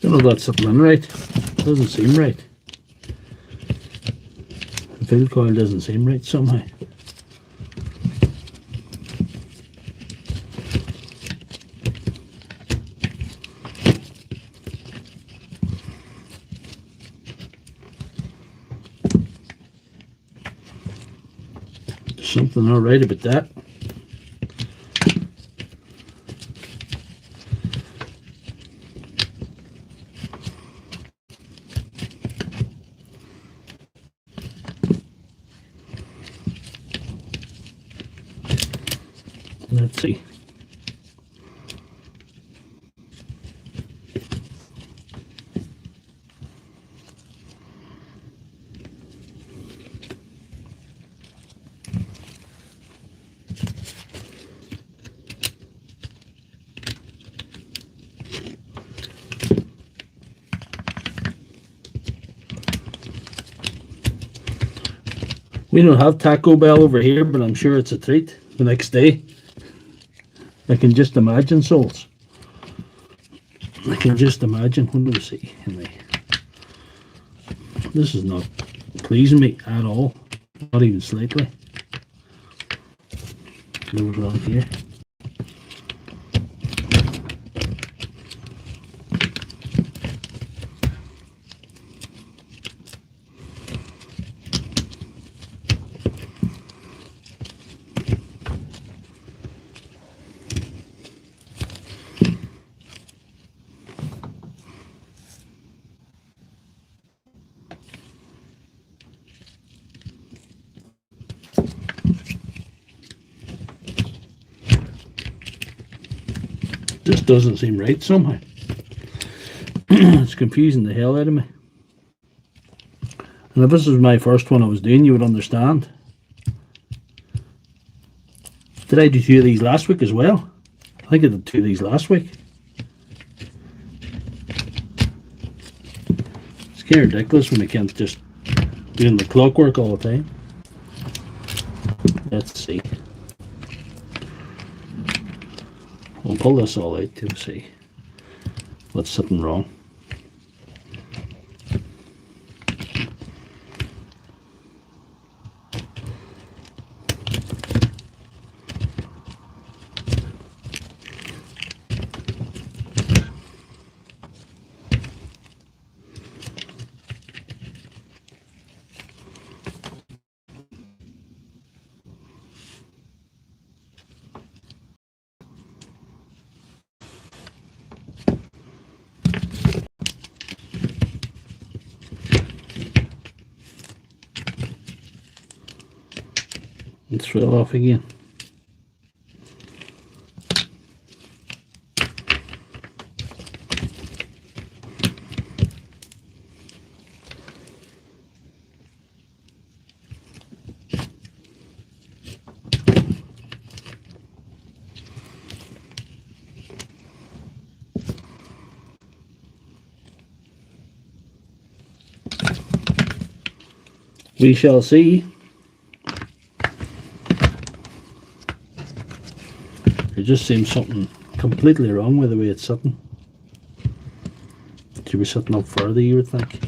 I don't know if that's something right. It doesn't seem right. The fill coil doesn't seem right somehow. There's something not right about that. Let's see. We don't have Taco Bell over here, but I'm sure it's a treat the next day. I can just imagine, souls. I can just imagine. What do we see? This is not pleasing me at all. Not even slightly. Move it on here. This doesn't seem right somehow. It's confusing the hell out of me. And if this was my first one I was doing, you would understand. Did I do 2 of these last week as well? I think I did 2 of these last week. It's kind of ridiculous when we can't just doing the clockwork all the time. Let's see. We'll pull this all out to see what's something wrong. It fell off again. We shall see. It just seems something completely wrong with the way it's sitting. It should be sitting up further, you would think.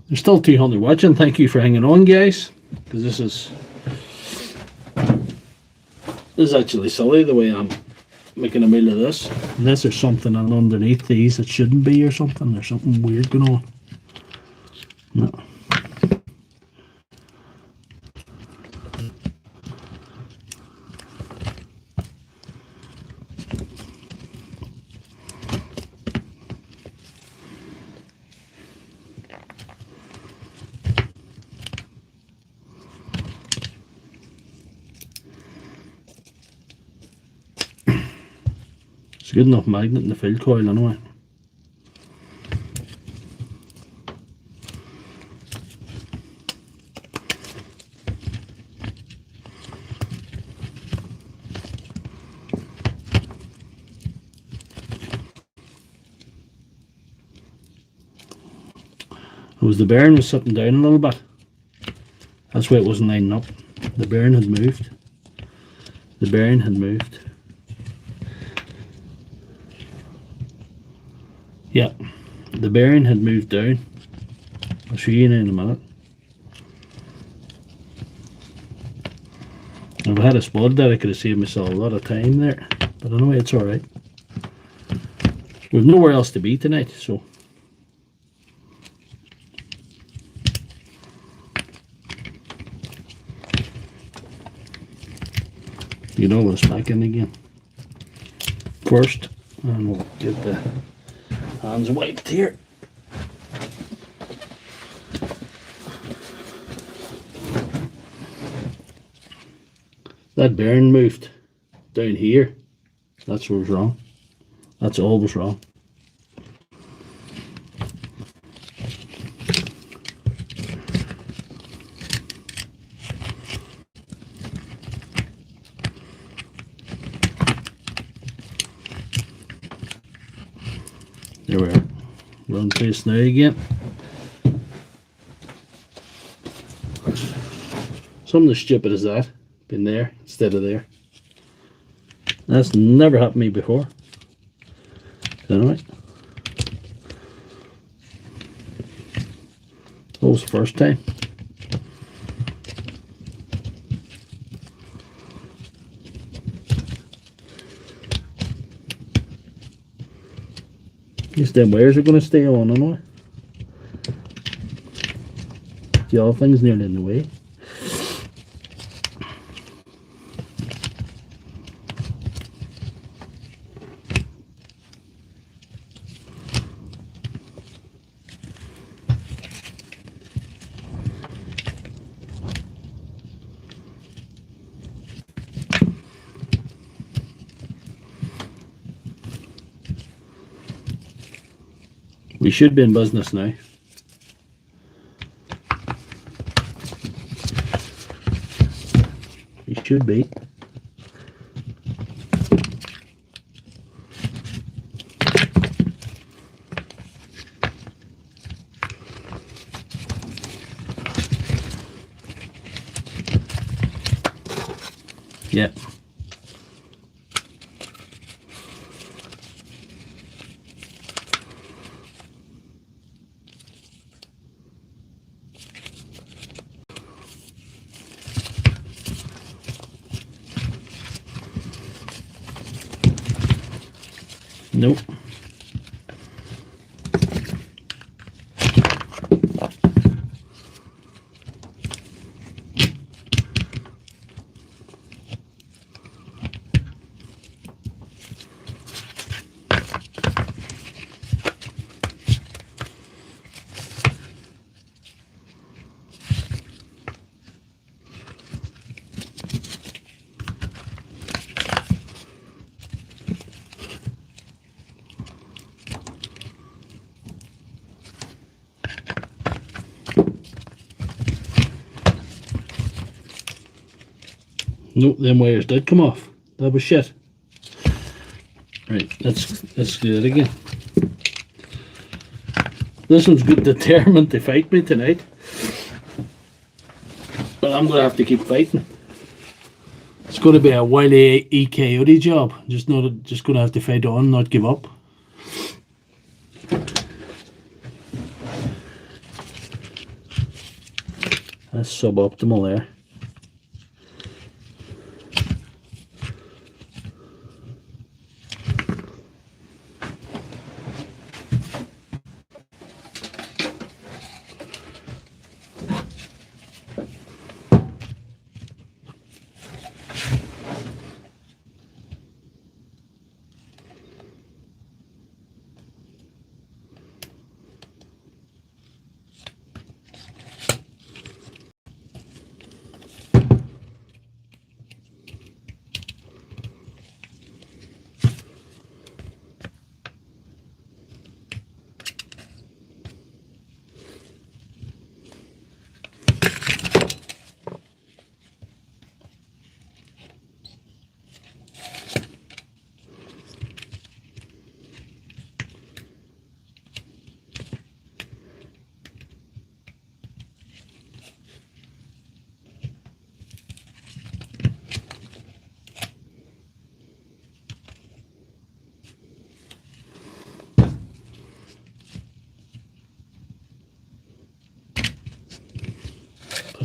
There's still 200 watching. Thank you for hanging on, guys, because this is actually silly the way I'm making a meal of this. Unless there's something underneath these that shouldn't be, or something. There's something weird going on. No. It's a good enough magnet in the field coil anyway. It was the bearing was sitting down a little bit. That's why it wasn't lining up. The bearing had moved. The bearing had moved. Yeah, the bearing had moved down. I'll show you in a minute. If I had a spot there, I could have saved myself a lot of time there. But anyway, it's alright. We've nowhere else to be tonight, so. You know what's back in again. First, and we'll get the hands wiped here. That bearing moved down here. That's what was wrong. That's all was wrong. in place now again. Something as stupid as that, been there instead of there. That's never happened to me before. Anyway, that was the first time. These damn wires are going to stay on anyway. The other thing's nearly in the way. We should be in business now. We should be. Yeah. Nope. Nope, them wires did come off. That was shit. Right, let's do it again. This one's good determined to fight me tonight. But I'm gonna have to keep fighting. It's gonna be a wily coyote job. Just gonna have to fight on, not give up. That's suboptimal there.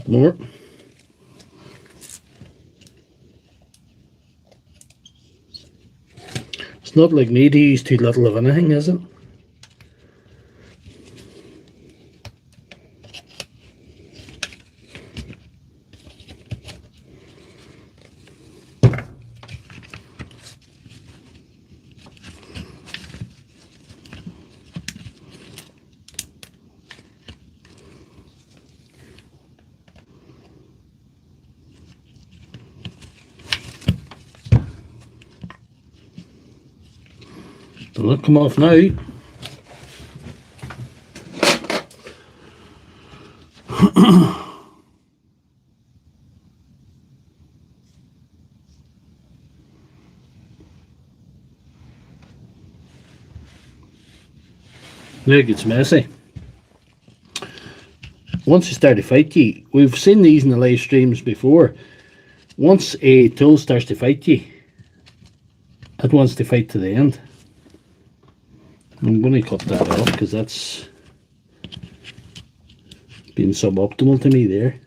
More. It's not like me to use too little of anything, is it? Don't let it come off now. Look, it's messy. Once you start to fight you, we've seen these in the live streams before. Once a tool starts to fight you, it wants to fight to the end. I'm going to cut that off because that's been suboptimal to me there.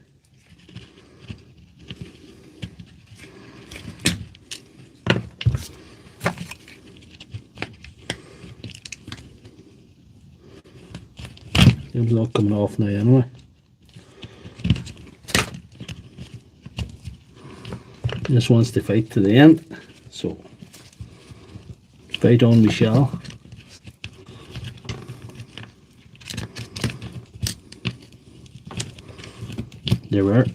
It's not coming off now anyway. This wants to fight to the end, so fight on we shall. There we are.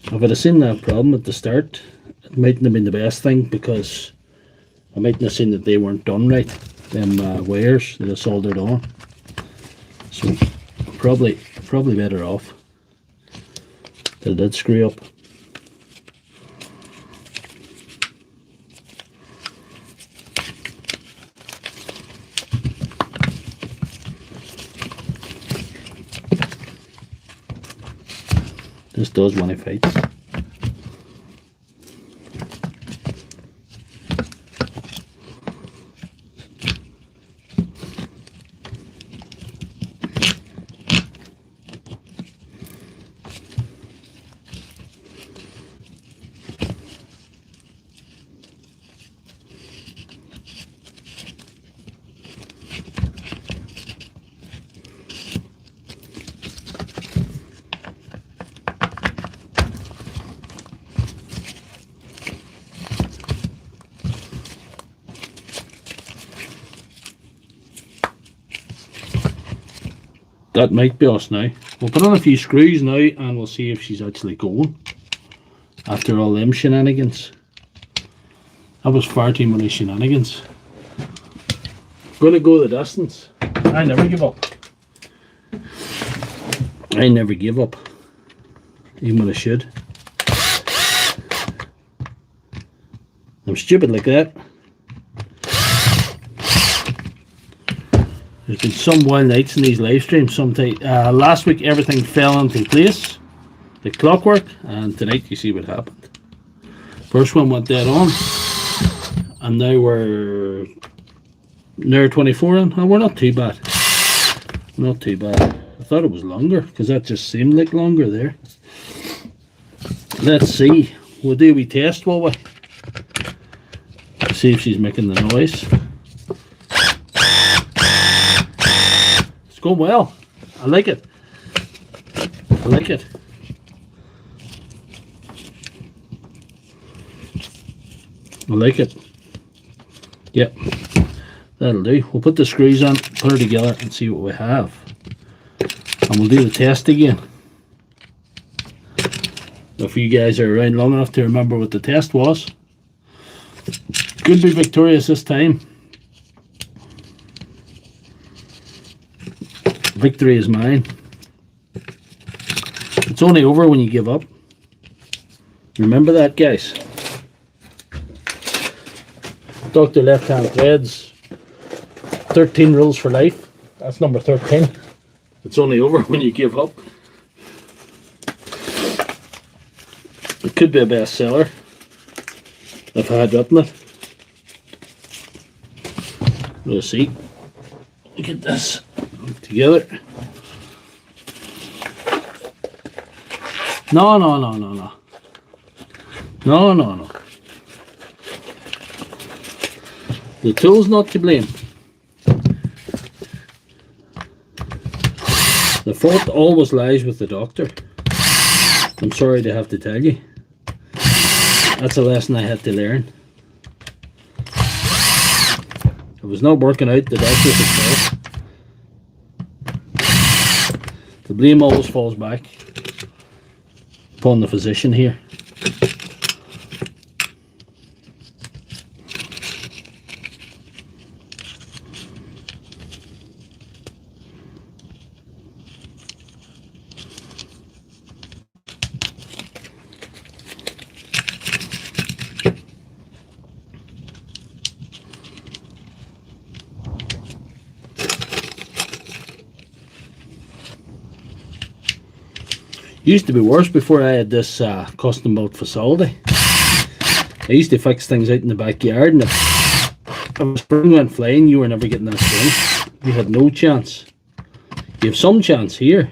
If I'd have seen that problem at the start, it mightn't have been the best thing, because I mightn't have seen that they weren't done right. Them wires that are soldered on. So probably better off that I did screw up. This does want to fight. That might be us now. We'll put on a few screws now and we'll see if she's actually going after all them shenanigans. That was far too many shenanigans. Gonna go the distance. I never give up. I never give up. Even when I should. I'm stupid like that. There's been some wild nights in these live streams. Sometimes last week everything fell into place, like clockwork, and tonight you see what happened. First one went dead on, and now we're near 24 in. Oh, we're not too bad. Not too bad. I thought it was longer because that just seemed like longer there. Let's see. We'll do a wee test, will we? See if she's making the noise. Going well. I like it. I like it. I like it. Yep. That'll do. We'll put the screws on, put her together and see what we have. And we'll do the test again. If you guys are around long enough to remember what the test was. Could be victorious this time. Victory is mine. It's only over when you give up. Remember that, guys. Dr. Lefthandthread's 13 rules for life. That's number 13. It's only over when you give up. It could be a bestseller if I had written it. We'll see. Look at this. Together. No. No. The tool's not to blame. The fault always lies with the doctor. I'm sorry to have to tell you. That's a lesson I had to learn. If it was not working out, the doctor's at fault. The blame always falls back upon the physician here. Used to be worse before I had this custom built facility. I used to fix things out in the backyard, and if a spring went flying, you were never getting that spring. You had no chance. You have some chance here,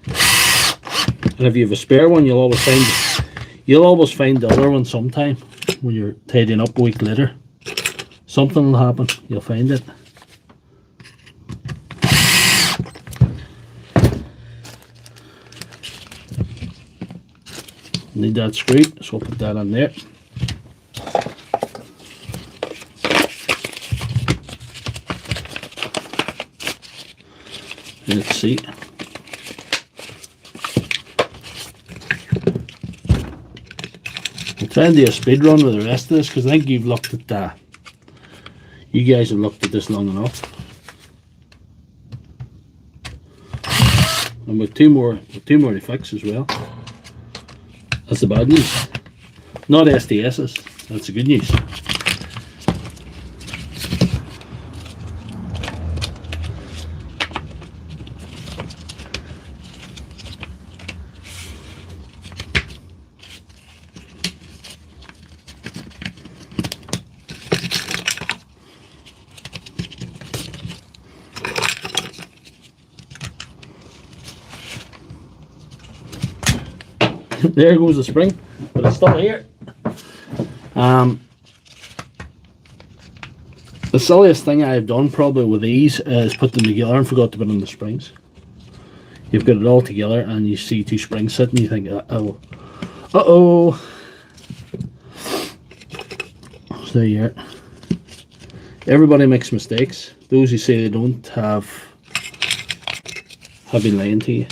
and if you have a spare one, you'll always find the other one sometime when you're tidying up a week later. Something will happen. You'll find it. Need that screw, so we'll put that on there. Let's see. I'm trying to do a speed run with the rest of this because I think you've looked at that. You guys have looked at this long enough. And with two more to fix as well. That's the bad news. Not SDS's. That's the good news. There goes the spring, but it's still here. The silliest thing I've done probably with these is put them together and forgot to put in the springs. You've got it all together and you see two springs sitting, you think, uh-oh. So there you are. Everybody makes mistakes. Those who say they don't have been lying to you.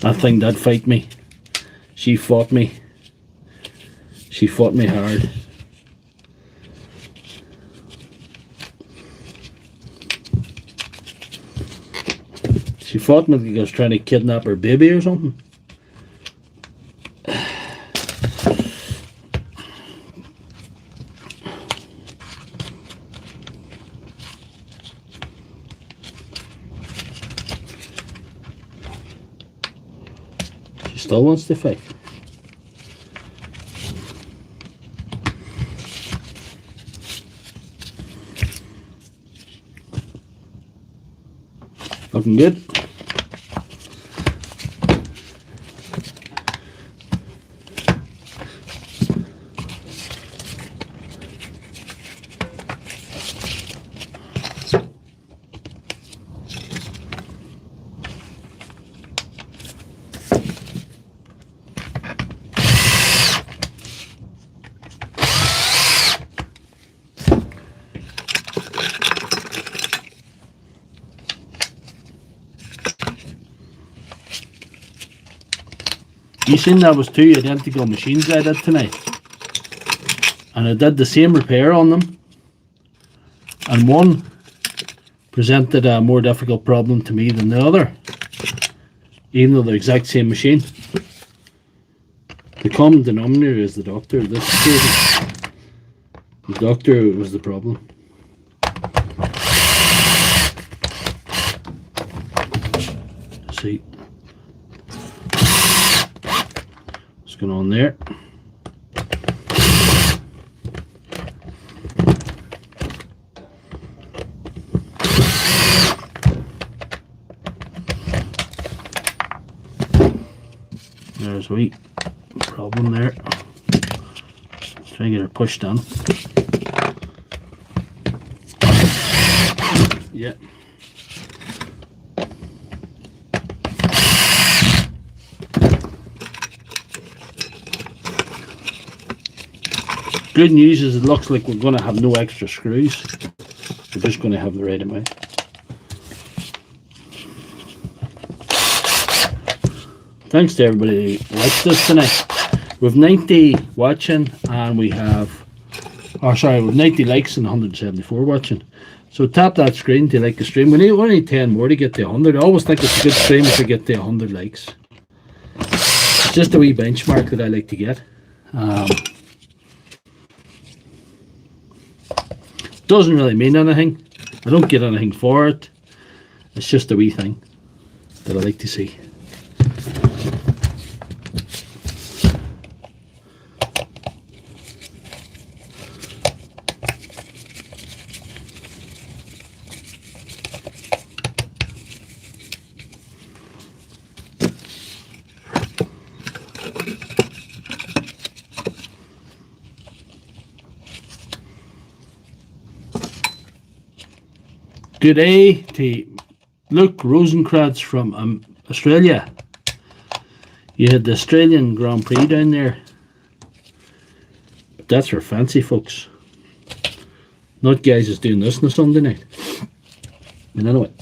That thing did fight me. She fought me. She fought me hard. She fought me because I was trying to kidnap her baby or something. Still wants to fight. Looking good. You seen that was two identical machines I did tonight, and I did the same repair on them, and one presented a more difficult problem to me than the other, even though they're the exact same machine. The common denominator is the doctor. This occasion, the doctor was the problem. Let's see. Going on there. There's a wee problem there. Try to get her pushed down. Yeah. Good news is it looks like we're going to have no extra screws. We're just going to have the right amount. Thanks to everybody who liked this tonight. We have 90 watching and we have, we have 90 likes and 174 watching. So tap that screen to like the stream. We only need 10 more to get to 100. I always think it's a good stream if we get to 100 likes. It's just a wee benchmark that I like to get. Doesn't really mean anything. I don't get anything for it. It's just a wee thing that I like to see. Good day to Luke Rosencrantz from Australia. You had the Australian Grand Prix down there. But that's for fancy folks. Not guys is doing this on a Sunday night. And anyway,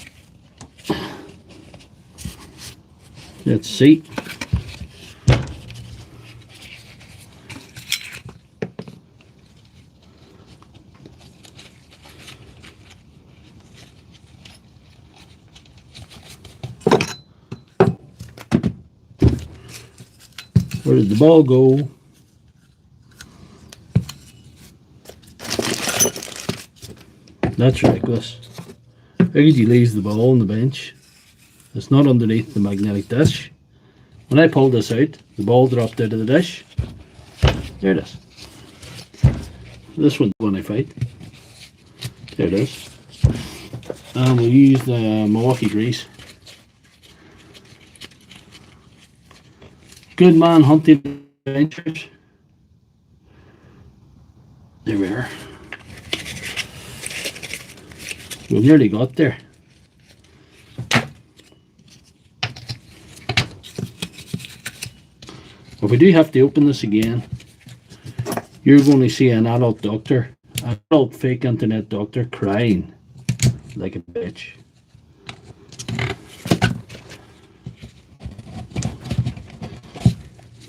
let's see. Where did the ball go? That's ridiculous. How could you leave the ball on the bench? It's not underneath the magnetic dish. When I pulled this out, the ball dropped out of the dish. There it is. This one's the one I fight. There it is. And we'll use the Milwaukee grease. Good man hunting adventures. There we are. We've nearly got there. If we do have to open this again, you're going to see an adult doctor, an adult fake internet doctor crying like a bitch.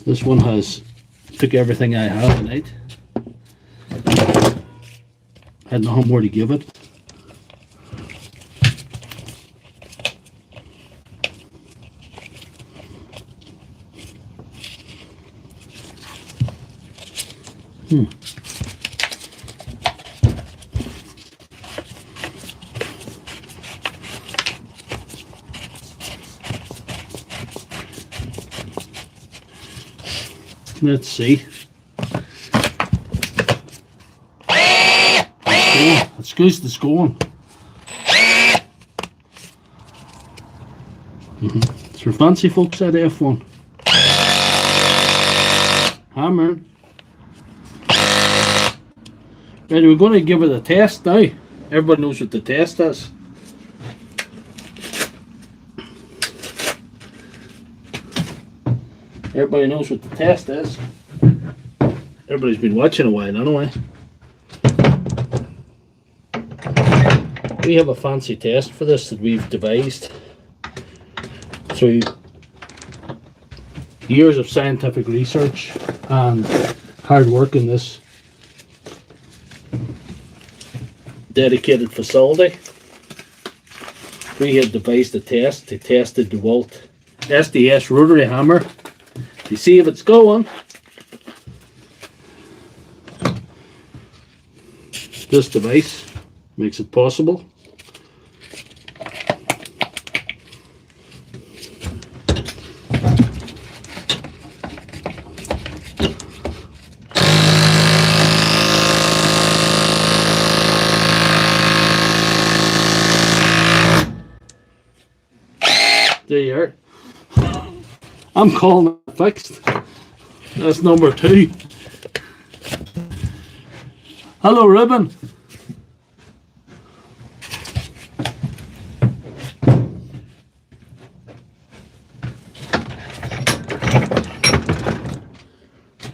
This one took everything I have tonight. Had nothing more to give it. Let's see. Let's goose the scoring. It's for fancy folks at F1. Hammer. Right, we're going to give it a test now. Everybody knows what the test is. Everybody knows what the test is. Everybody's been watching a while anyway. We have a fancy test for this that we've devised through years of scientific research and hard work in this dedicated facility. We had devised a test to test the Dewalt SDS rotary hammer to see if it's going. This device makes it possible. There you are. I'm calling it fixed. That's number 2. Hello, Ribbon.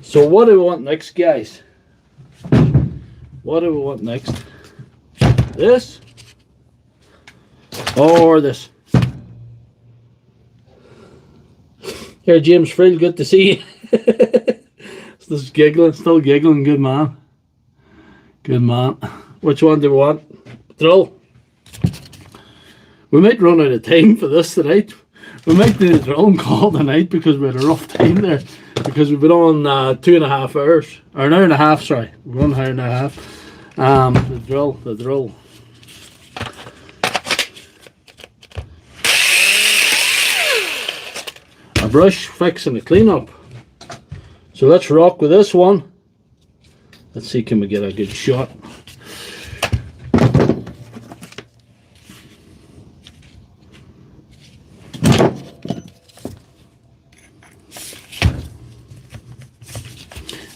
So what do we want next, guys? What do we want next? This? Or this? Here, James Frill, good to see you. Still giggling, good man. Good man. Which one do we want? Drill. We might run out of time for this tonight. We might do the drill and call tonight because we had a rough time there. Because we've been on 2.5 hours. Or an hour and a half, sorry. We're on an hour and a half. The drill. brush fix and a cleanup. So let's rock with this one. Let's see, can we get a good shot?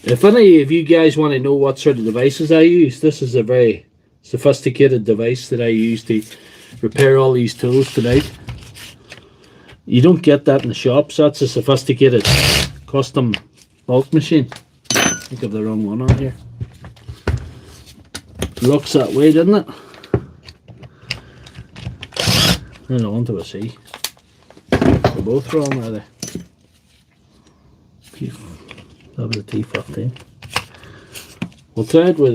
If any of you guys want to know what sort of devices I use, this is a very sophisticated device that I use to repair all these tools tonight. You don't get that in the shops. That's a sophisticated custom bulk machine. I think I have the wrong one on here. Looks that way, doesn't it? And on to a C. They're both wrong, are they? That was a T15. We'll try it with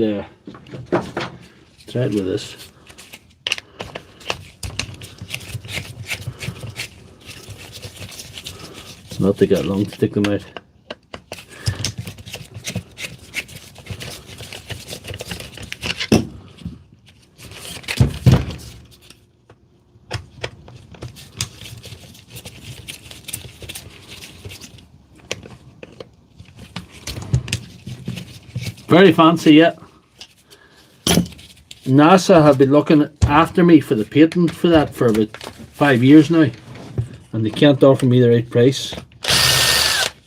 this. Not to get long to take them out. Very fancy, yeah. NASA have been looking after me for the patent for that for about 5 years now, and they can't offer me the right price.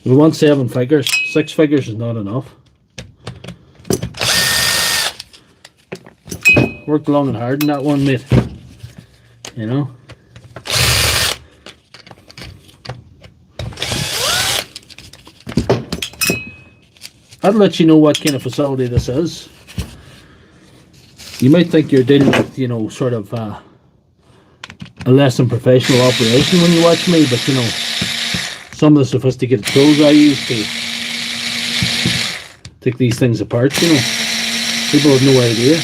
We want 7 figures. 6 figures is not enough. Worked long and hard in that one, mate. You know. That'll let you know what kind of facility this is. You might think you're dealing with, you know, sort of a less than professional operation when you watch me, but you know, some of the sophisticated tools I use to take these things apart, you know, people have no idea.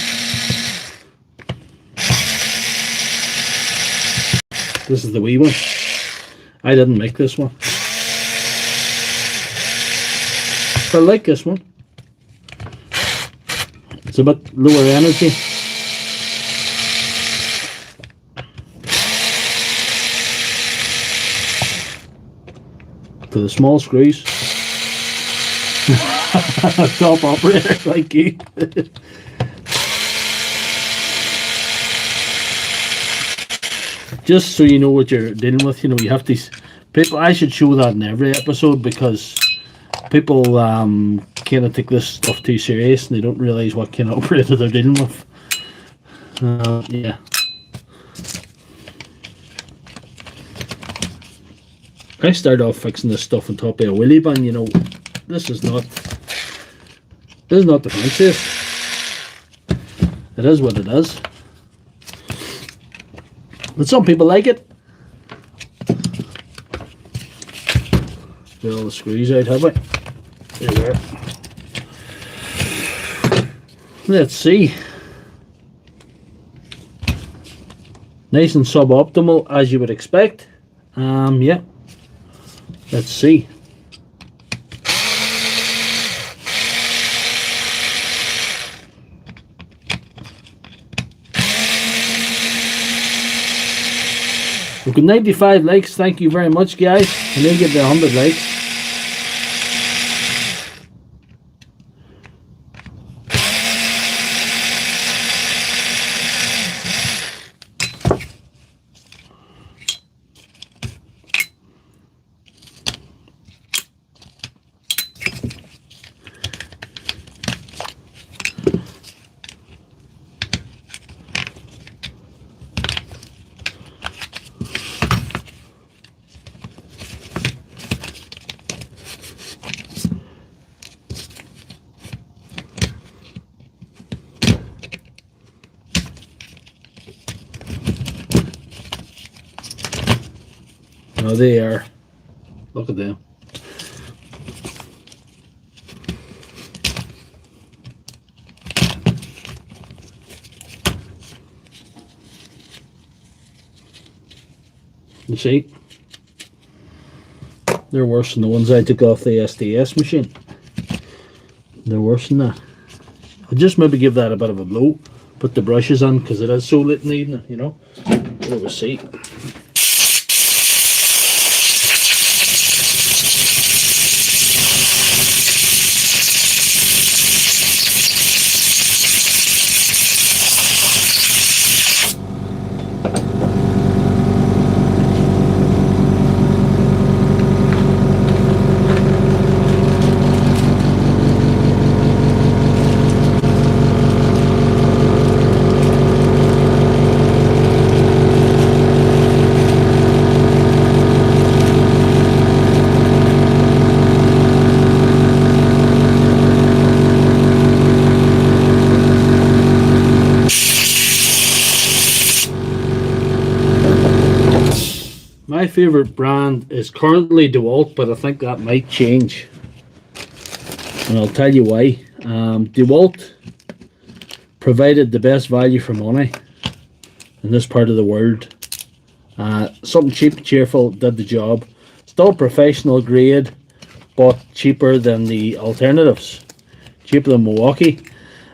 This is the wee one. I didn't make this one. I like this one. It's a bit lower energy. For the small screws. Top operator like you. Just so you know what you're dealing with, you know, you have these people. I should show that in every episode because people kind of take this stuff too serious and they don't realise what kind of operator they're dealing with. Yeah. I started off fixing this stuff on top of a wheelie bin, you know. This is not the fanciest. It is what it is. But some people like it. Get all the screws out, have we? There we are. Let's see. Nice and suboptimal as you would expect. Yeah. Let's see. We've got 95 likes. Thank you very much, guys. I need to get the 100 likes. Now they are. Look at them. You see? They're worse than the ones I took off the SDS machine. They're worse than that. I'll just maybe give that a bit of a blow. Put the brushes on because it is so late in the evening, you know. We'll see. My favourite brand is currently Dewalt, but I think that might change. And I'll tell you why. Dewalt provided the best value for money in this part of the world. Something cheap and cheerful, did the job. Still professional grade, but cheaper than the alternatives. Cheaper than Milwaukee,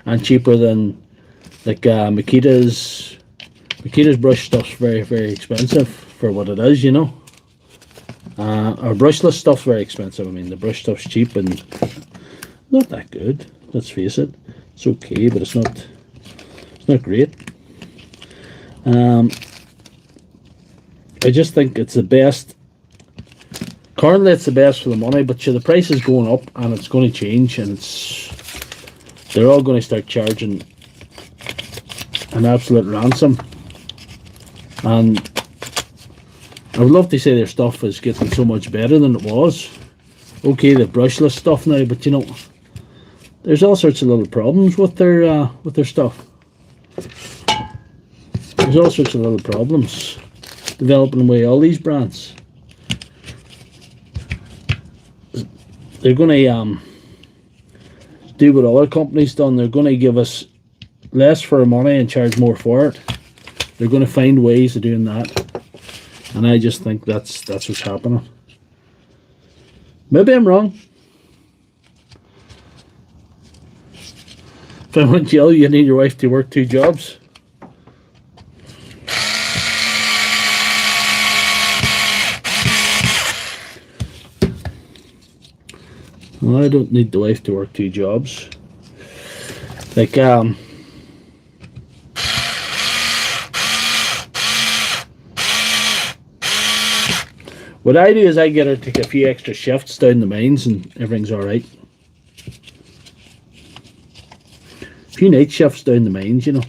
and cheaper than like Makita's. Makita's brush stuff's very, very expensive for what it is, you know. Our brushless stuff's very expensive. I mean, the brush stuff's cheap and not that good. Let's face it. It's okay, but it's not great. I just think it's the best. Currently, it's the best for the money, but the price is going up and it's going to change, and they're all going to start charging an absolute ransom. And I would love to say their stuff is getting so much better than it was. Okay, the brushless stuff now, but you know, there's all sorts of little problems with their stuff. There's all sorts of little problems developing away all these brands. They're going to do what other companies done. They're going to give us less for our money and charge more for it. They're going to find ways of doing that, and I just think that's what's happening. Maybe I'm wrong. If I want to yell, you need your wife to work 2 jobs. Well, I don't need the wife to work 2 jobs. Like, what I do is I get her to take a few extra shifts down the mines and everything's alright. A few night shifts down the mines, you know.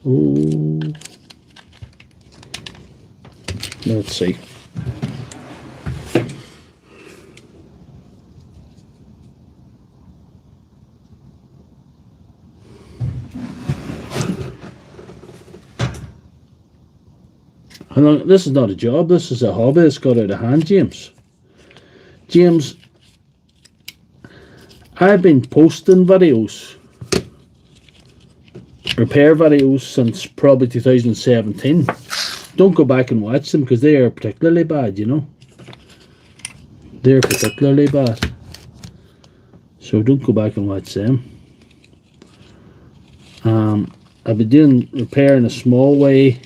Oh, let's see. How long? This is not a job. This is a hobby that's got out of hand, James. James, I've been posting videos, repair videos, since probably 2017. Don't go back and watch them because they are particularly bad, you know. They're particularly bad. So don't go back and watch them. I've been doing repair in a small way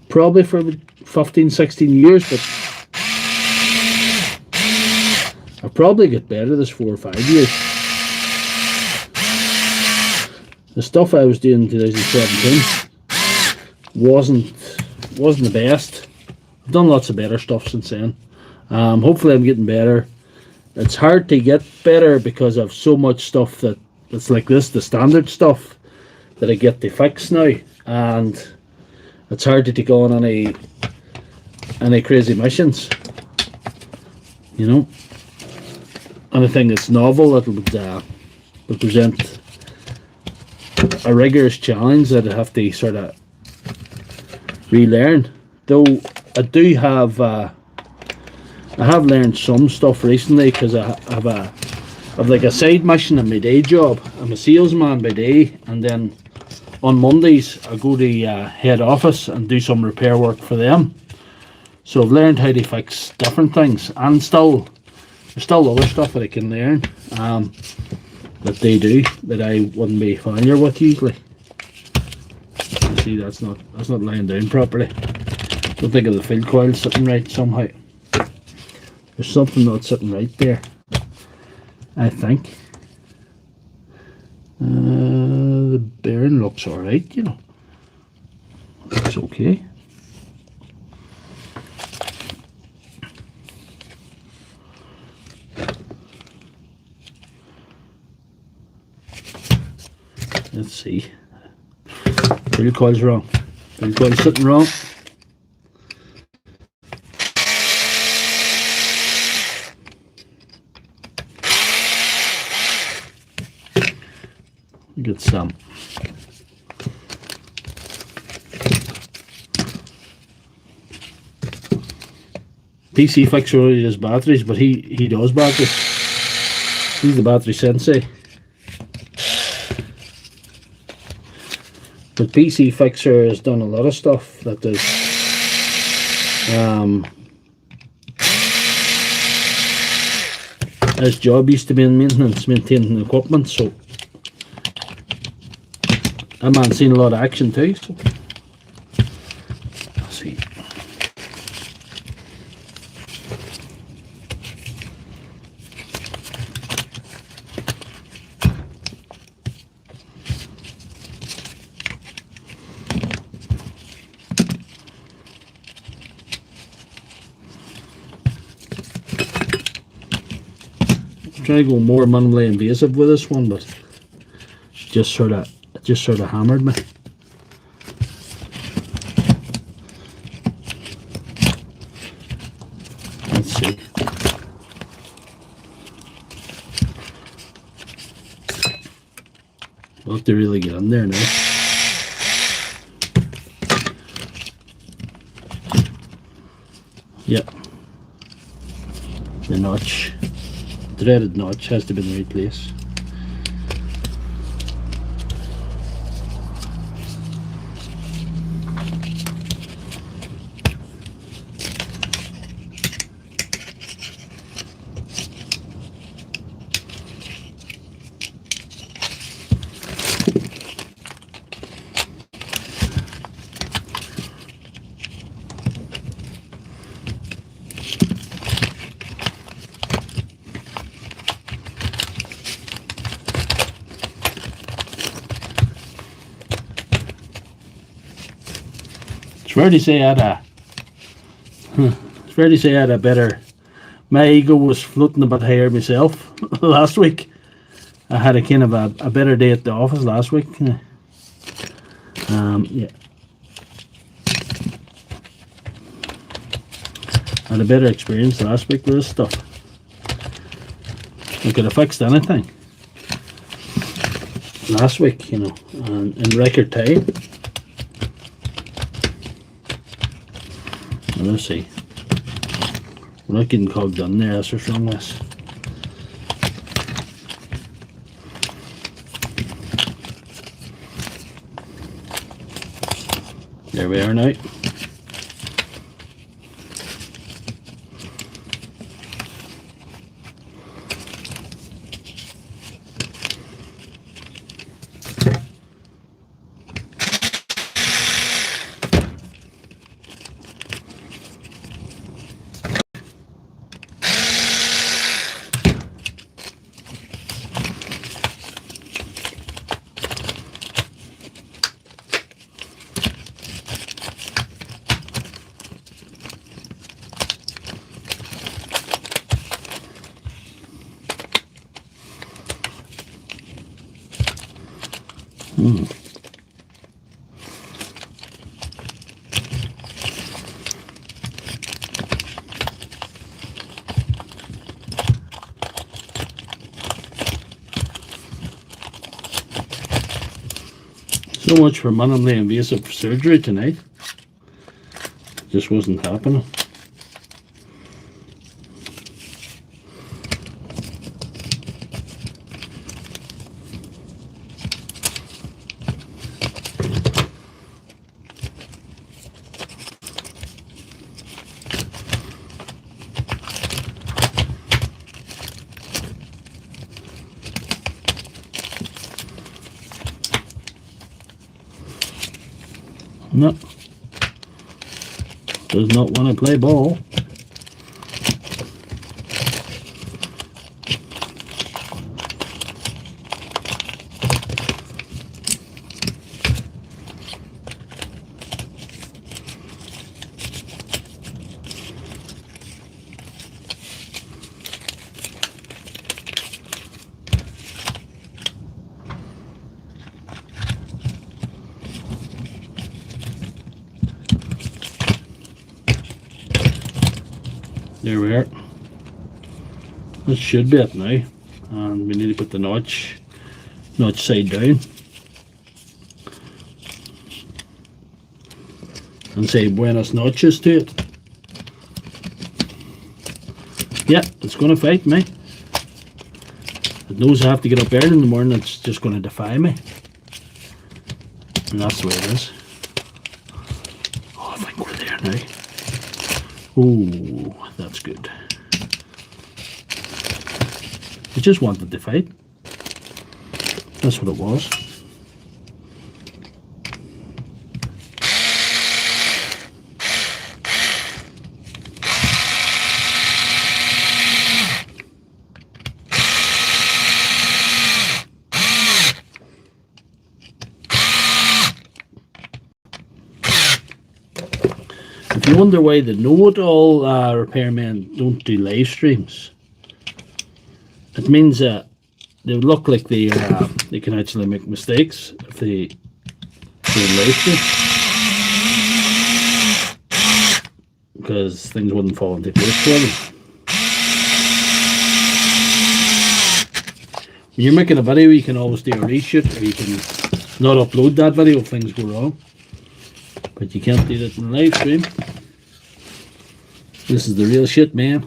probably for 15, 16 years, but I'll probably get better this 4 or 5 years. The stuff I was doing in 2017 wasn't the best. I've done lots of better stuff since then. Hopefully I'm getting better. It's hard to get better because of so much stuff that's like this, the standard stuff that I get to fix now, and it's hard to take on any crazy missions, you know. Anything that's novel that would present a rigorous challenge that I have to sort of relearn. Though I do have I have learned some stuff recently because I have like a side mission in my day job. I'm a salesman by day, and then on Mondays I go to head office and do some repair work for them. So I've learned how to fix different things, and there's still other stuff that I can learn that they do that I wouldn't be familiar with usually. You see, that's not lying down properly. Don't think of the field coil sitting right somehow. There's something not sitting right there, I think. The bearing looks alright, you know. Looks okay. Let's see. Fill coil's wrong. Fill coil's sitting wrong. Get some. PC fixer only does batteries, but he does batteries. He's the battery sensei. But PC fixer has done a lot of stuff that does his job used to be in maintenance, maintaining equipment, so that man's seen a lot of action too. So let's see. Try to go more minimally invasive with this one, but just sort of hammered me. Let's see. We'll have to really get in there now. Yep. The notch. Threaded notch has to be in the right place. It's fair to say I had a better. My ego was floating a bit higher myself last week. I had a kind of a better day at the office last week. Yeah. I had a better experience last week with this stuff. I could have fixed anything last week, you know, and in record time. Let's see. We're not getting cogged on there, that's what's wrong with us. There we are now. So much for minimally invasive surgery tonight. Just wasn't happening. No, does not want to play ball. There we are. This should be it now. And we need to put the notch side down. And say buenos notches to it. Yeah, it's going to fight me. It knows I have to get up early in the morning. It's just going to defy me. And that's the way it is. Oh, I think we're there now. Oh, that's good. It just wanted to fight. That's what it was. If you wonder why the know-it-all repairmen don't do live streams, it means that they look like they can actually make mistakes if they do a live stream, because things wouldn't fall into place for them. When you're making a video, you can always do a reshoot, or you can not upload that video if things go wrong. But you can't do that in a live stream. This is the real shit, man.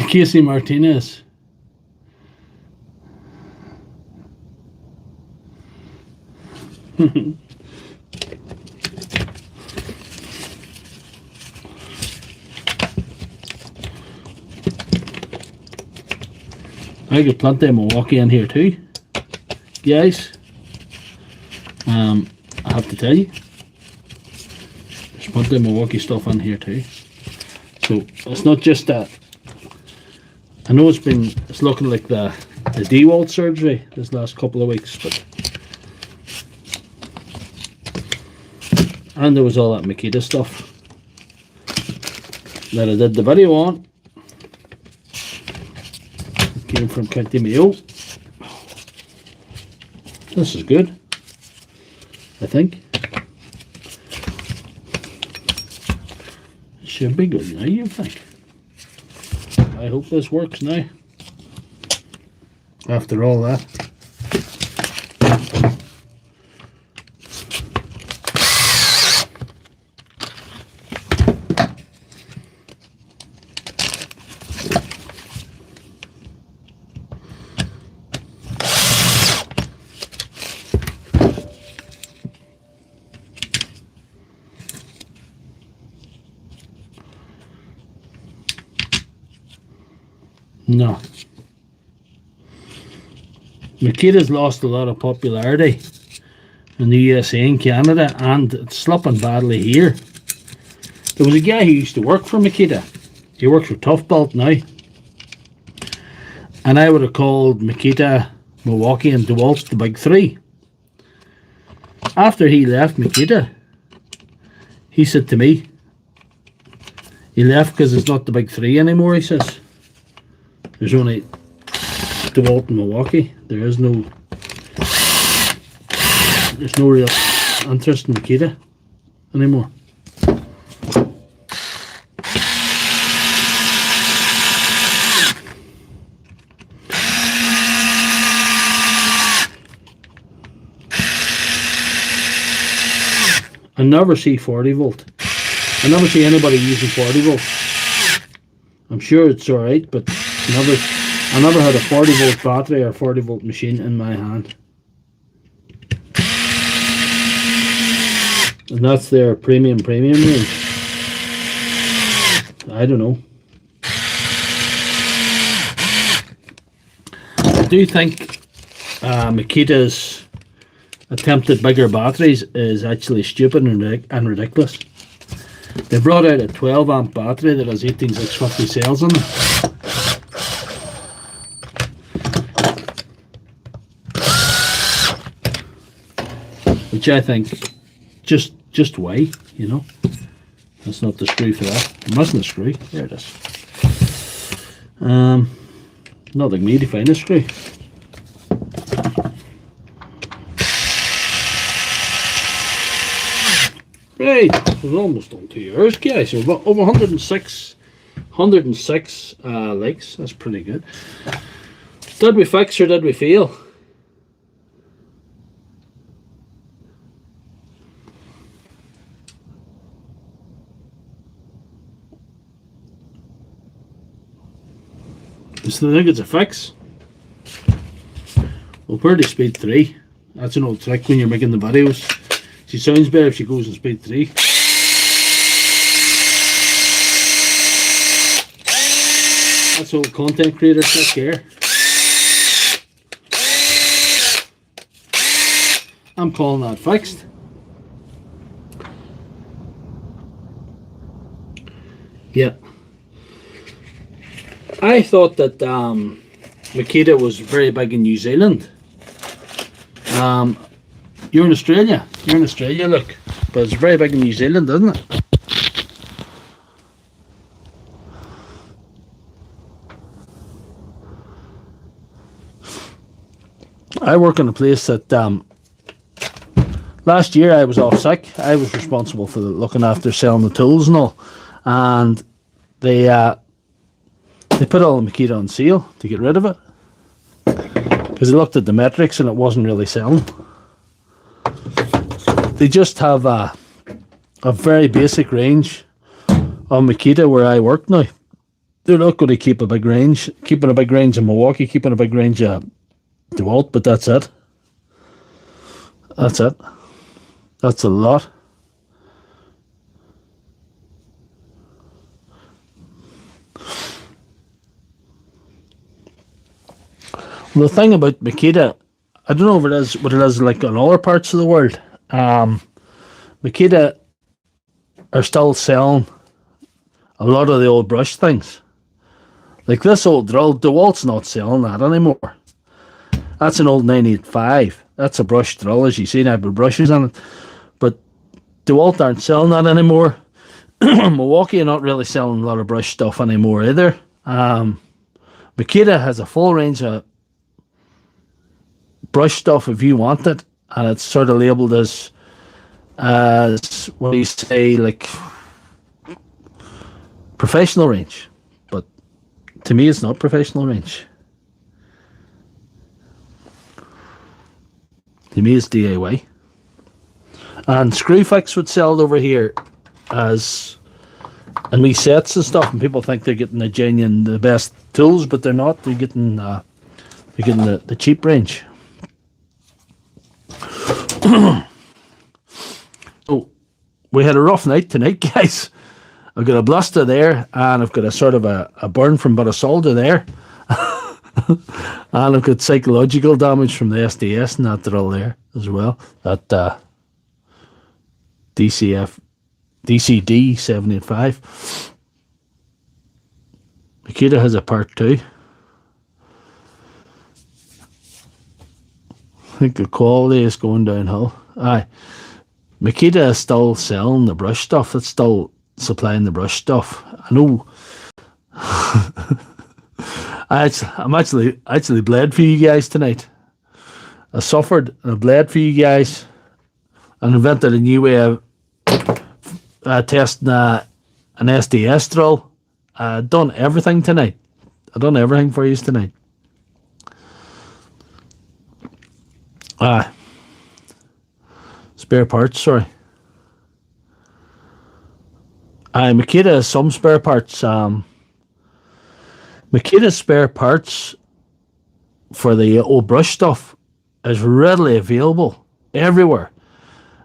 Casey Martinez. I got plenty of Milwaukee in here too, guys. I have to tell you, there's plenty of Milwaukee stuff in here too. So it's not just that. I know it's looking like the Dewalt surgery this last couple of weeks, but and there was all that Makita stuff that I did the video on. Came from County Mayo. This is good, I think. It should be good now, you think? I hope this works now. After all that. No. Makita's lost a lot of popularity in the USA and Canada, and it's slipping badly here. There was a guy who used to work for Makita. He works for Tough Belt now. And I would have called Makita, Milwaukee and Dewalt the big three. After he left Makita, he said to me, he left because it's not the big three anymore, he says. There's only Dewalt and Milwaukee. There's no real interest in Makita anymore. I never see 40 volt. I never see anybody using 40 volt. I'm sure it's alright, but I never had a 40 volt battery or 40 volt machine in my hand. And that's their premium range. I don't know. I do think Makita's attempted bigger batteries is actually stupid and ridiculous. They brought out a 12 amp battery that has 18650 cells in it. Which I think, just why, you know. That's not the screw for that. It mustn't a screw. There it is. Not like me to find a screw. Right. We're almost done 2 hours, guys. So we've got over 106 likes. That's pretty good. Did we fix or did we fail? So I think it's a fix. We'll put her to speed 3. That's an old trick when you're making the videos. She sounds better if she goes in speed 3. That's old content creator trick here. I'm calling that fixed. Yeah. I thought that Makita was very big in New Zealand. You're in Australia. You're in Australia, look. But it's very big in New Zealand, isn't it? I work in a place that last year I was off sick. I was responsible for looking after selling the tools and all. And they put all the Makita on sale to get rid of it. Because they looked at the metrics and it wasn't really selling. They just have a very basic range on Makita where I work now. They're not going to keep a big range. Keeping a big range in Milwaukee, keeping a big range of Dewalt, but that's it. That's it. That's a lot. Well, the thing about Makita, I don't know if it is what it is like in other parts of the world. Makita are still selling a lot of the old brush things. Like this old drill, Dewalt's not selling that anymore. That's an old 985. That's a brush drill, as you see now, with brushes on it. But Dewalt aren't selling that anymore. Milwaukee are not really selling a lot of brush stuff anymore either. Makita has a full range of brush stuff if you want it, and it's sort of labelled as what do you say, like professional range. But to me, it's not professional range. To me, it's DIY. And Screwfix would sell it over here as and we sets and stuff, and people think they're getting the best tools, but they're not. They're getting the cheap range. So we had a rough night tonight, guys. I've got a blister there, and I've got a sort of a burn from butter solder there. And I've got psychological damage from the SDS and that drill there as well. That DCD 785. Makita has a part 2. I think the quality is going downhill. Aye. Makita is still selling the brush stuff. It's still supplying the brush stuff. I know. I'm actually bled for you guys tonight. I suffered and I bled for you guys and invented a new way of testing an SDS drill. I've done everything tonight. I've done everything for you tonight. Spare parts, sorry. Makita has some spare parts. Makita's spare parts for the old brush stuff is readily available everywhere.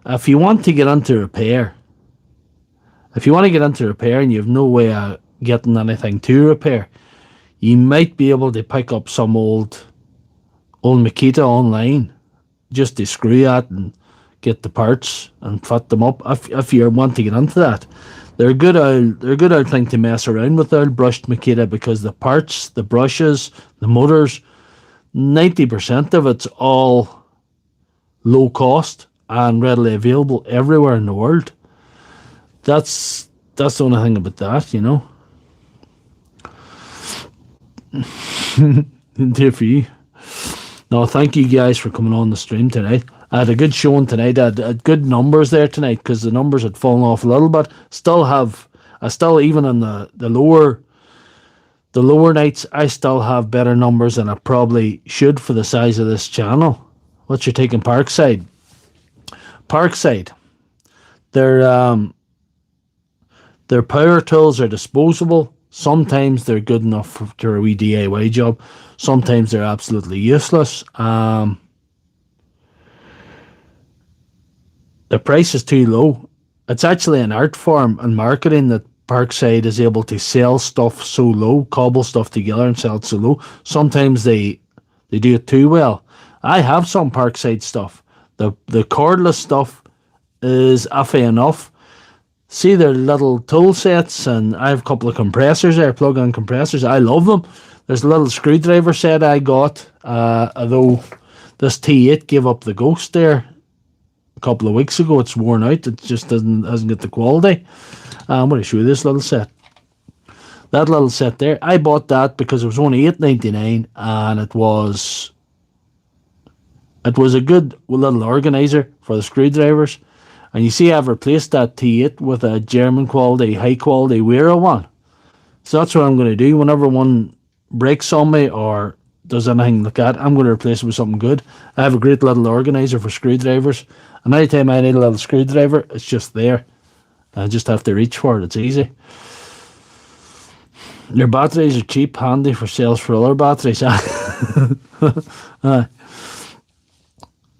If you want to get into repair, and you have no way of getting anything to repair, you might be able to pick up some old Makita online just to screw at and get the parts and fit them up. If you want to get into that, they're a good old thing to mess around with, old brushed Makita, because the parts, the brushes, the motors, 90% of it's all low cost and readily available everywhere in the world. That's the only thing about that, you know. Do it for you. No, thank you guys for coming on the stream tonight. I had a good showing tonight. I had good numbers there tonight because the numbers had fallen off a little bit. I still even on the lower nights, I still have better numbers than I probably should for the size of this channel. What's your take on Parkside? Parkside, their power tools are disposable. Sometimes they're good enough for a wee DIY job. Sometimes they're absolutely useless. The price is too low. It's actually an art form and marketing that Parkside is able to sell stuff so low, cobble stuff together and sell it so low. Sometimes they do it too well. I have some Parkside stuff. The cordless stuff is iffy enough. See their little tool sets, and I have a couple of compressors there, plug-in compressors. I love them. There's a little screwdriver set I got, although this T8 gave up the ghost there a couple of weeks ago. It's worn out. It just hasn't got the quality. I'm going to show you this little set. That little set there, I bought that because it was only $8.99, and it was a good little organizer for the screwdrivers. And you see, I've replaced that T8 with a German quality, high quality Wera one. So that's what I'm going to do. Whenever one breaks on me or does anything like that, I'm going to replace it with something good. I have a great little organizer for screwdrivers, and anytime I need a little screwdriver, it's just there. I just have to reach for it. It's easy. Their batteries are cheap, handy for sales for other batteries.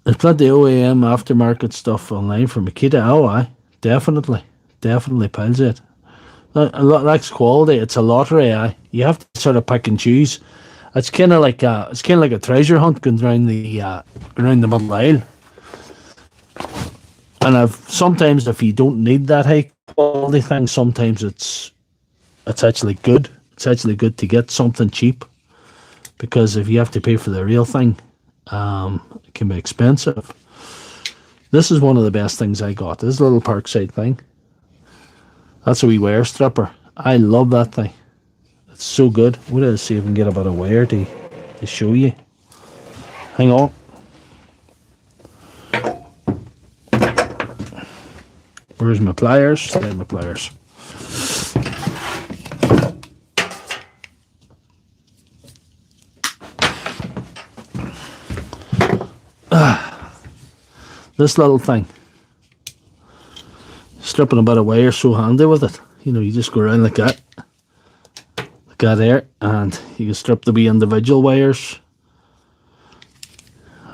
There's plenty of OEM aftermarket stuff online for Makita. Oh, aye, definitely piles it. That's quality. It's a lottery. Aye, you have to sort of pick and choose. It's kind of like a treasure hunt going around the middle aisle. And sometimes if you don't need that high quality thing, sometimes it's actually good. It's actually good to get something cheap, because if you have to pay for the real thing, it can be expensive. This is one of the best things I got. This little Parkside thing. That's a wee wire stripper. I love that thing. It's so good. We're going to see if we can get a bit of wire to show you. Hang on. Where's my pliers? There's my pliers. This little thing. Stripping a bit of wire, so handy with it. You know, you just go around like that. Like that there. And you can strip the wee individual wires.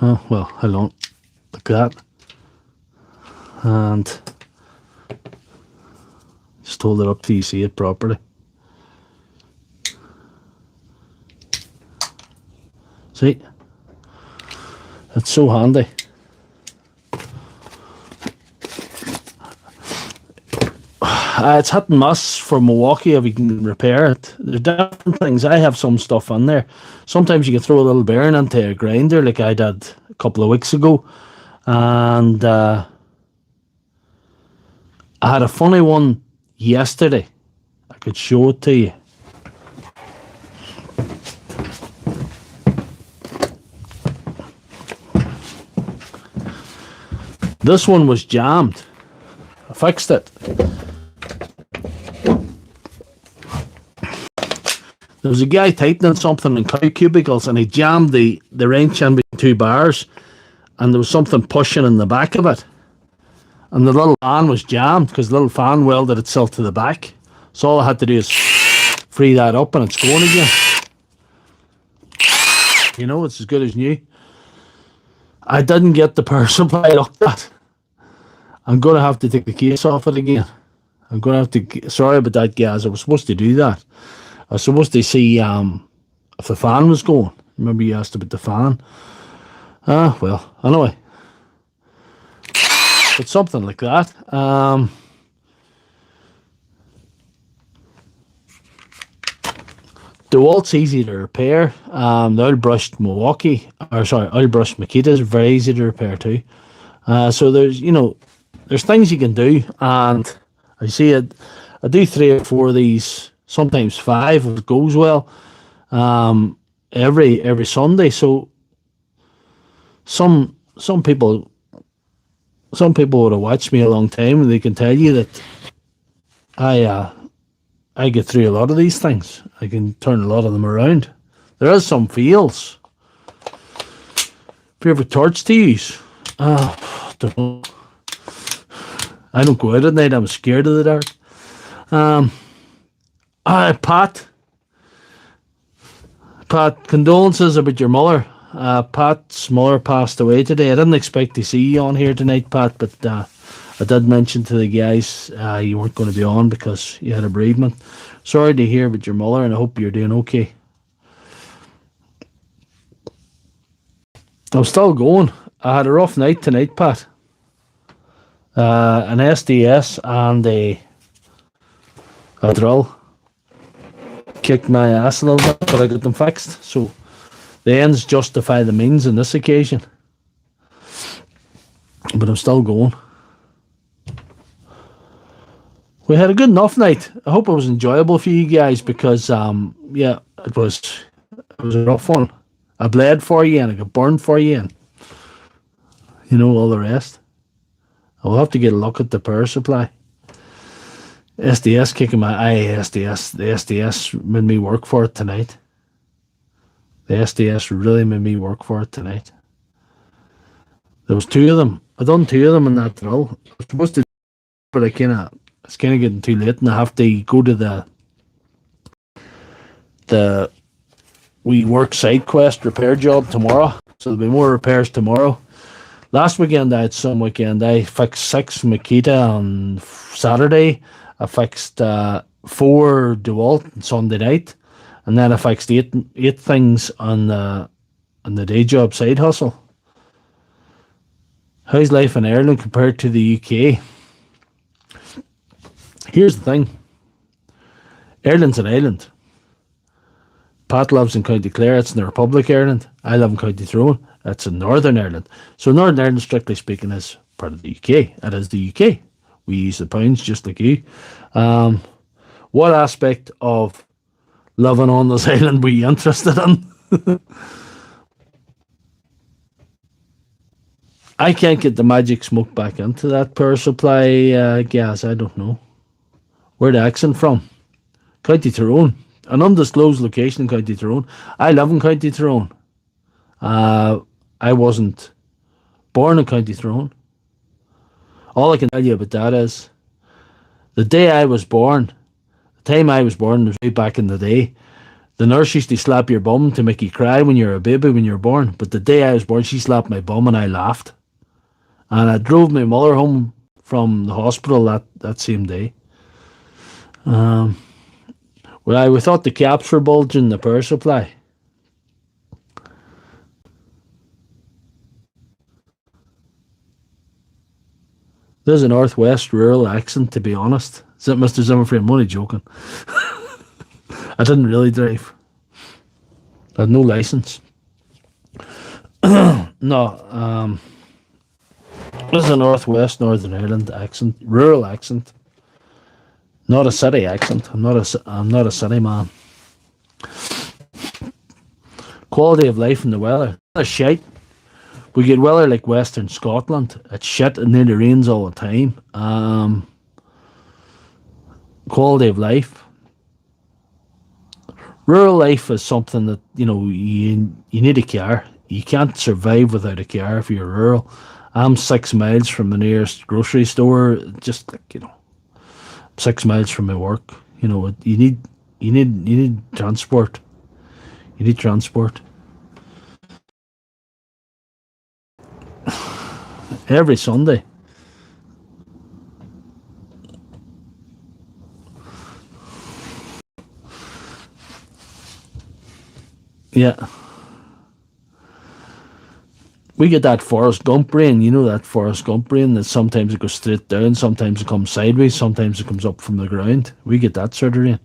Oh, well, hold on. Like that. And just hold it up till you see it properly. See? It's so handy. It's hit and miss for Milwaukee if you can repair it. There's different things. I have some stuff in there. Sometimes you can throw a little bearing into a grinder like I did a couple of weeks ago. And I had a funny one yesterday. I could show it to you. This one was jammed. I fixed it. There was a guy tightening something in cow cubicles, and he jammed the wrench in between two bars, and there was something pushing in the back of it. And the little fan was jammed because the little fan welded itself to the back. So all I had to do is free that up and it's going again. You know, it's as good as new. I didn't get the power supply looked at. I'm going to have to take the case off it again. I'm going to have to... Sorry about that, guys. I was supposed to do that. I was supposed to see if the fan was going. Remember you asked about the fan? Well, anyway. But something like that. Dewalt's easy to repair. The oil-brushed oil-brushed Makita is very easy to repair too. So there's things you can do, and I see it. I do 3 or 4 of these, sometimes 5 if it goes well. Every Sunday. So some people some people would have watched me a long time, and they can tell you that I get through a lot of these things. I can turn a lot of them around. There is some fails. Favorite torch to use? Don't know. I don't go out at night. I'm scared of the dark. Pat, condolences about your mother. Pat's mother passed away today. I didn't expect to see you on here tonight, Pat, but I did mention to the guys you weren't going to be on because you had a bereavement. Sorry to hear about your mother, and I hope you're doing okay. I'm still going. I had a rough night tonight, Pat. An SDS and a drill kicked my ass a little bit, but I got them fixed. So the ends justify the means on this occasion. But I'm still going. We had a good enough night. I hope it was enjoyable for you guys because, yeah, it was a rough one. I bled for you and I got burned for you and, you know, all the rest. I'll have to get a look at the power supply. SDS kicking my SDS. The SDS made me work for it tonight. The SDS really made me work for it tonight. There was two of them. I done two of them in that drill. I was supposed to, but it's kind of getting too late, and I have to go to the we work side quest repair job tomorrow. So there'll be more repairs tomorrow. Last weekend I had some weekend. I fixed 6 Makita on Saturday. I fixed 4 Dewalt on Sunday night, and then I fixed eight things on the day job side hustle. How's life in Ireland compared to the UK? Here's the thing. Ireland's an island. Pat lives in County Clare. It's in the Republic of Ireland. I live in County Tyrone. That's in Northern Ireland. So Northern Ireland, strictly speaking, is part of the UK. It is the UK. We use the pounds just like you. What aspect of living on this island were you interested in? I can't get the magic smoke back into that power supply gas. I don't know. Where the accent from? County Tyrone. An undisclosed location in County Tyrone. I live in County Tyrone. I wasn't born in County Tyrone. All I can tell you about that is the day I was born, the time I was born was way back in the day. The nurse used to slap your bum to make you cry when you're a baby when you're born. But the day I was born, she slapped my bum and I laughed. And I drove my mother home from the hospital that same day. Well, we thought the caps were bulging the power supply. There's a northwest rural accent, to be honest. Is that Mr. Zimmerfree? I'm only joking. I didn't really drive. I had no license. No, there's a northwest Northern Ireland accent, rural accent. Not a city accent. I'm not a city man. Quality of life and the weather. That's shite. We get weather like Western Scotland. It's shit and then it rains all the time. Quality of life. Rural life is something that, you know, you need a car. You can't survive without a car if you're rural. I'm 6 miles from the nearest grocery store. Just like, you know, 6 miles from my work. You know, you need transport. You need transport. Every Sunday. Yeah. We get that Forrest Gump rain, you know, that Forrest Gump rain that sometimes it goes straight down, sometimes it comes sideways, sometimes it comes up from the ground. We get that sort of rain.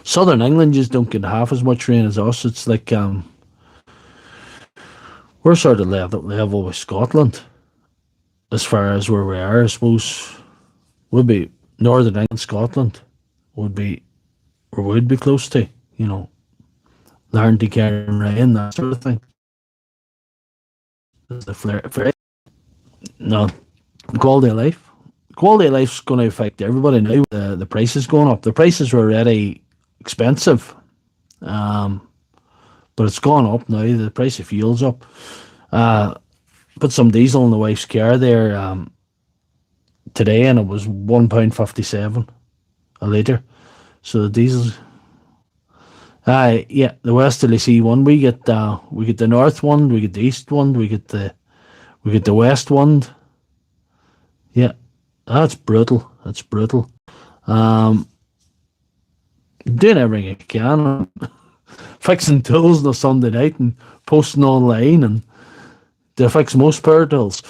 Southern England just don't get half as much rain as us. It's like we're sort of level with Scotland as far as where we are. I suppose would be Northern England, Scotland would be or would be close to, you know, Larn to Cairn Ryan, that sort of thing. the flare. No, quality of life. Quality of life's going to affect everybody now. The prices going up. The prices were already expensive, but it's gone up now. The price of fuel's up. Put some diesel in the wife's car there today, and it was £1.57 a litre. So the diesel's. Yeah, the westerly sea one. We get the north one, we get the east one, we get the west one. Yeah, that's brutal. That's brutal. Doing everything I can, fixing tools on a Sunday night and posting online and to fix most power tools.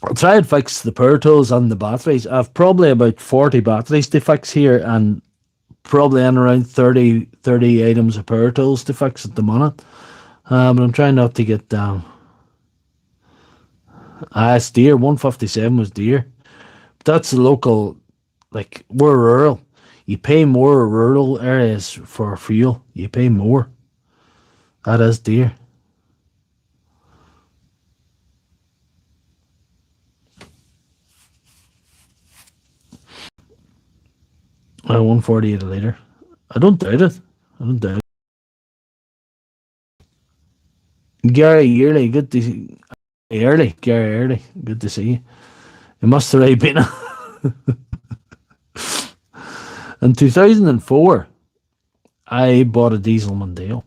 I'll try and fix the power tools and the batteries. I've probably about 40 batteries to fix here and probably in around 30 items of power tools to fix at the minute. But I'm trying not to get down. It's dear. 157 was dear. But that's the local, like, we're rural. You pay more in rural areas for fuel. You pay more. That is dear. $1.48 a litre. I don't doubt it. Gary Early, good to see Gary Early, good to see you. It must have been in 2004. I bought a diesel Mondeo,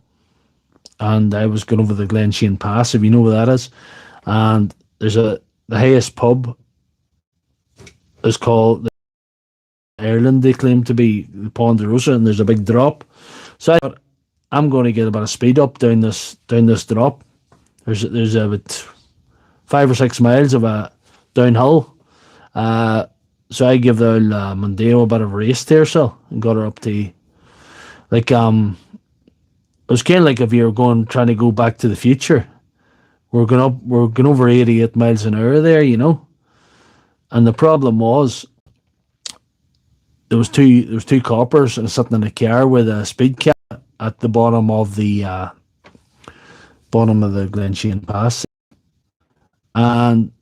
and I was going over the Glenshane Pass, if you know where that is. And there's the highest pub is called Ireland. They claim to be the Ponderosa, and there's a big drop. So I thought, I'm going to get about a speed up down this drop. There's about 5 or 6 miles of a downhill. So I give the Mondeo a bit of a race there, so and got her up to like it was kind of like if you were trying to go back to the future. We're going over 88 miles an hour there, you know. And the problem was there was two coppers and sitting in a car with a speed cap at the bottom of the Glenshane Pass, and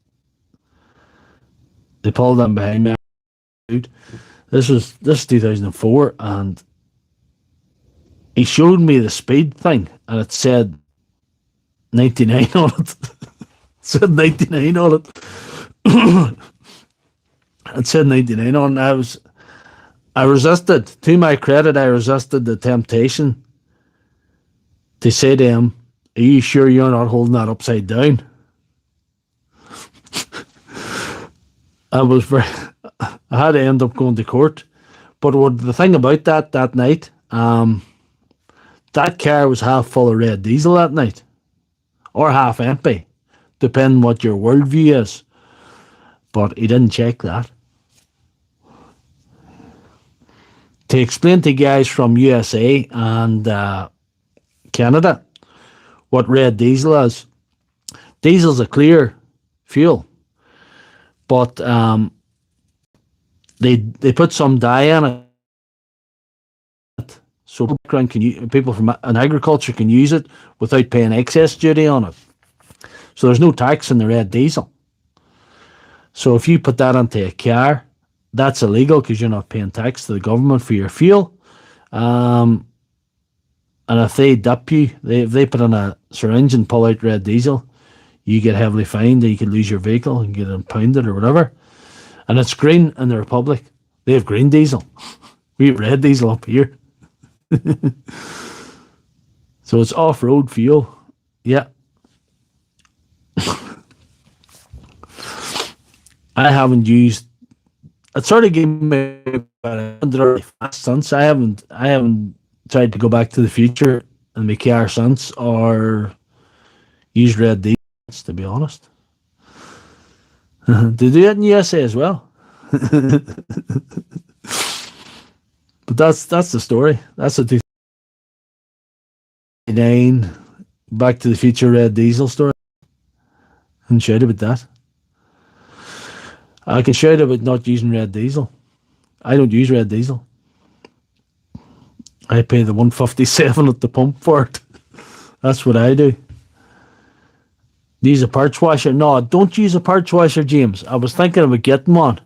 they pulled them behind me. This is 2004, and he showed me the speed thing, and it said 99 on it. It said 99 on it. It said 99 on it. I resisted. To my credit, I resisted the temptation to say to him, "Are you sure you're not holding that upside down?" I had to end up going to court. But the thing about that night, that car was half full of red diesel that night, or half empty, depending what your worldview is. But he didn't check that. To explain to guys from USA and Canada what red diesel is. Diesel's a clear fuel, but they put some dye in it, so people from agriculture can use it without paying excess duty on it. So there's no tax in the red diesel. So if you put that into a car, that's illegal because you're not paying tax to the government for your fuel. And if they dip you, if they put in a syringe and pull out red diesel, you get heavily fined, and you could lose your vehicle and get impounded or whatever. And it's green in the Republic. They have green diesel. We have red diesel up here. So it's off-road fuel. Yeah. I haven't used. It sort of gave me a fast since. I haven't tried to go back to the future and make car since, or use red diesel, to be honest. They do it in USA as well. But that's the story. That's a 2009 Back to the Future red diesel story. And shout about that. I can shout about not using red diesel. I don't use red diesel. I pay the 157 at the pump for it. That's what I do. Use a parts washer. No, don't use a parts washer, James. I was thinking about getting one.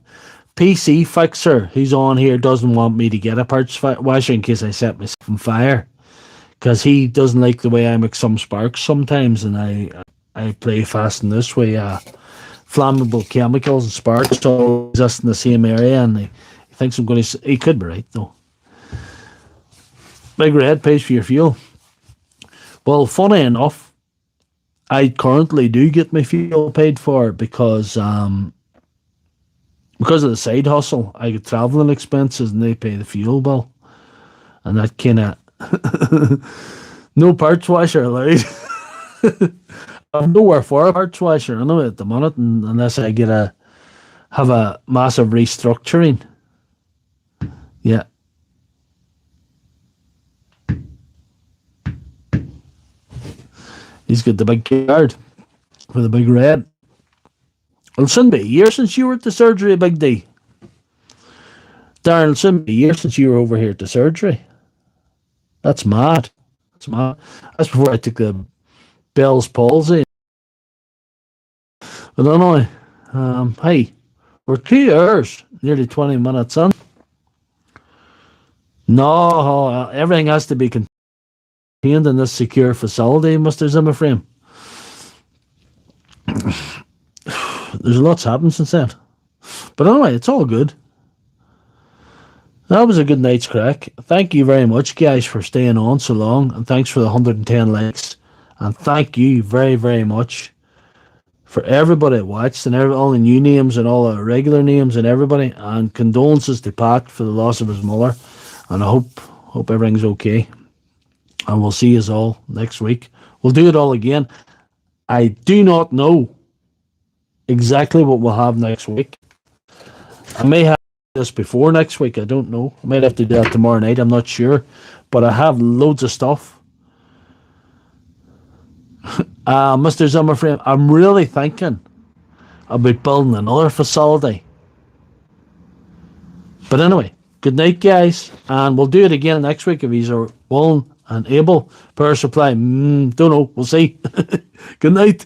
PC Fixer, who's on here, doesn't want me to get a parts washer in case I set myself on fire. Because he doesn't like the way I make some sparks sometimes, and I play fast in this way. Flammable chemicals and sparks all exist in the same area, and he thinks I'm going to... He could be right, though. Big Red pays for your fuel. Well, funny enough, I currently do get my fuel paid for because of the side hustle. I get travelling expenses and they pay the fuel bill. And that kind of... no parts washer allowed. I'm nowhere for a parts washer anyway at the minute, unless I have a massive restructuring. Yeah. He's got the big card with the big red. It'll soon be a year since you were at the surgery, Big D. Darren, it'll soon be a year since you were over here at the surgery. That's mad. That's mad. That's before I took the Bell's palsy. But anyway, hey, we're 2 hours, nearly 20 minutes in. No, everything has to be contained in this secure facility, Mr. Zimmerframe. There's lots happened since then. But anyway, it's all good. That was a good night's crack. Thank you very much, guys, for staying on so long. And thanks for the 110 likes. And thank you very, very much for everybody that watched and all the new names and all the regular names and everybody. And condolences to Pat for the loss of his mother. And I hope everything's okay. And we'll see us all next week. We'll do it all again. I do not know exactly what we'll have next week. I may have this before next week. I don't know. I might have to do that tomorrow night. I'm not sure. But I have loads of stuff. Mr. Zimmerframe, I'm really thinking about building another facility. But anyway, good night, guys. And we'll do it again next week if he's willing and able. Power supply, don't know. We'll see. Good night.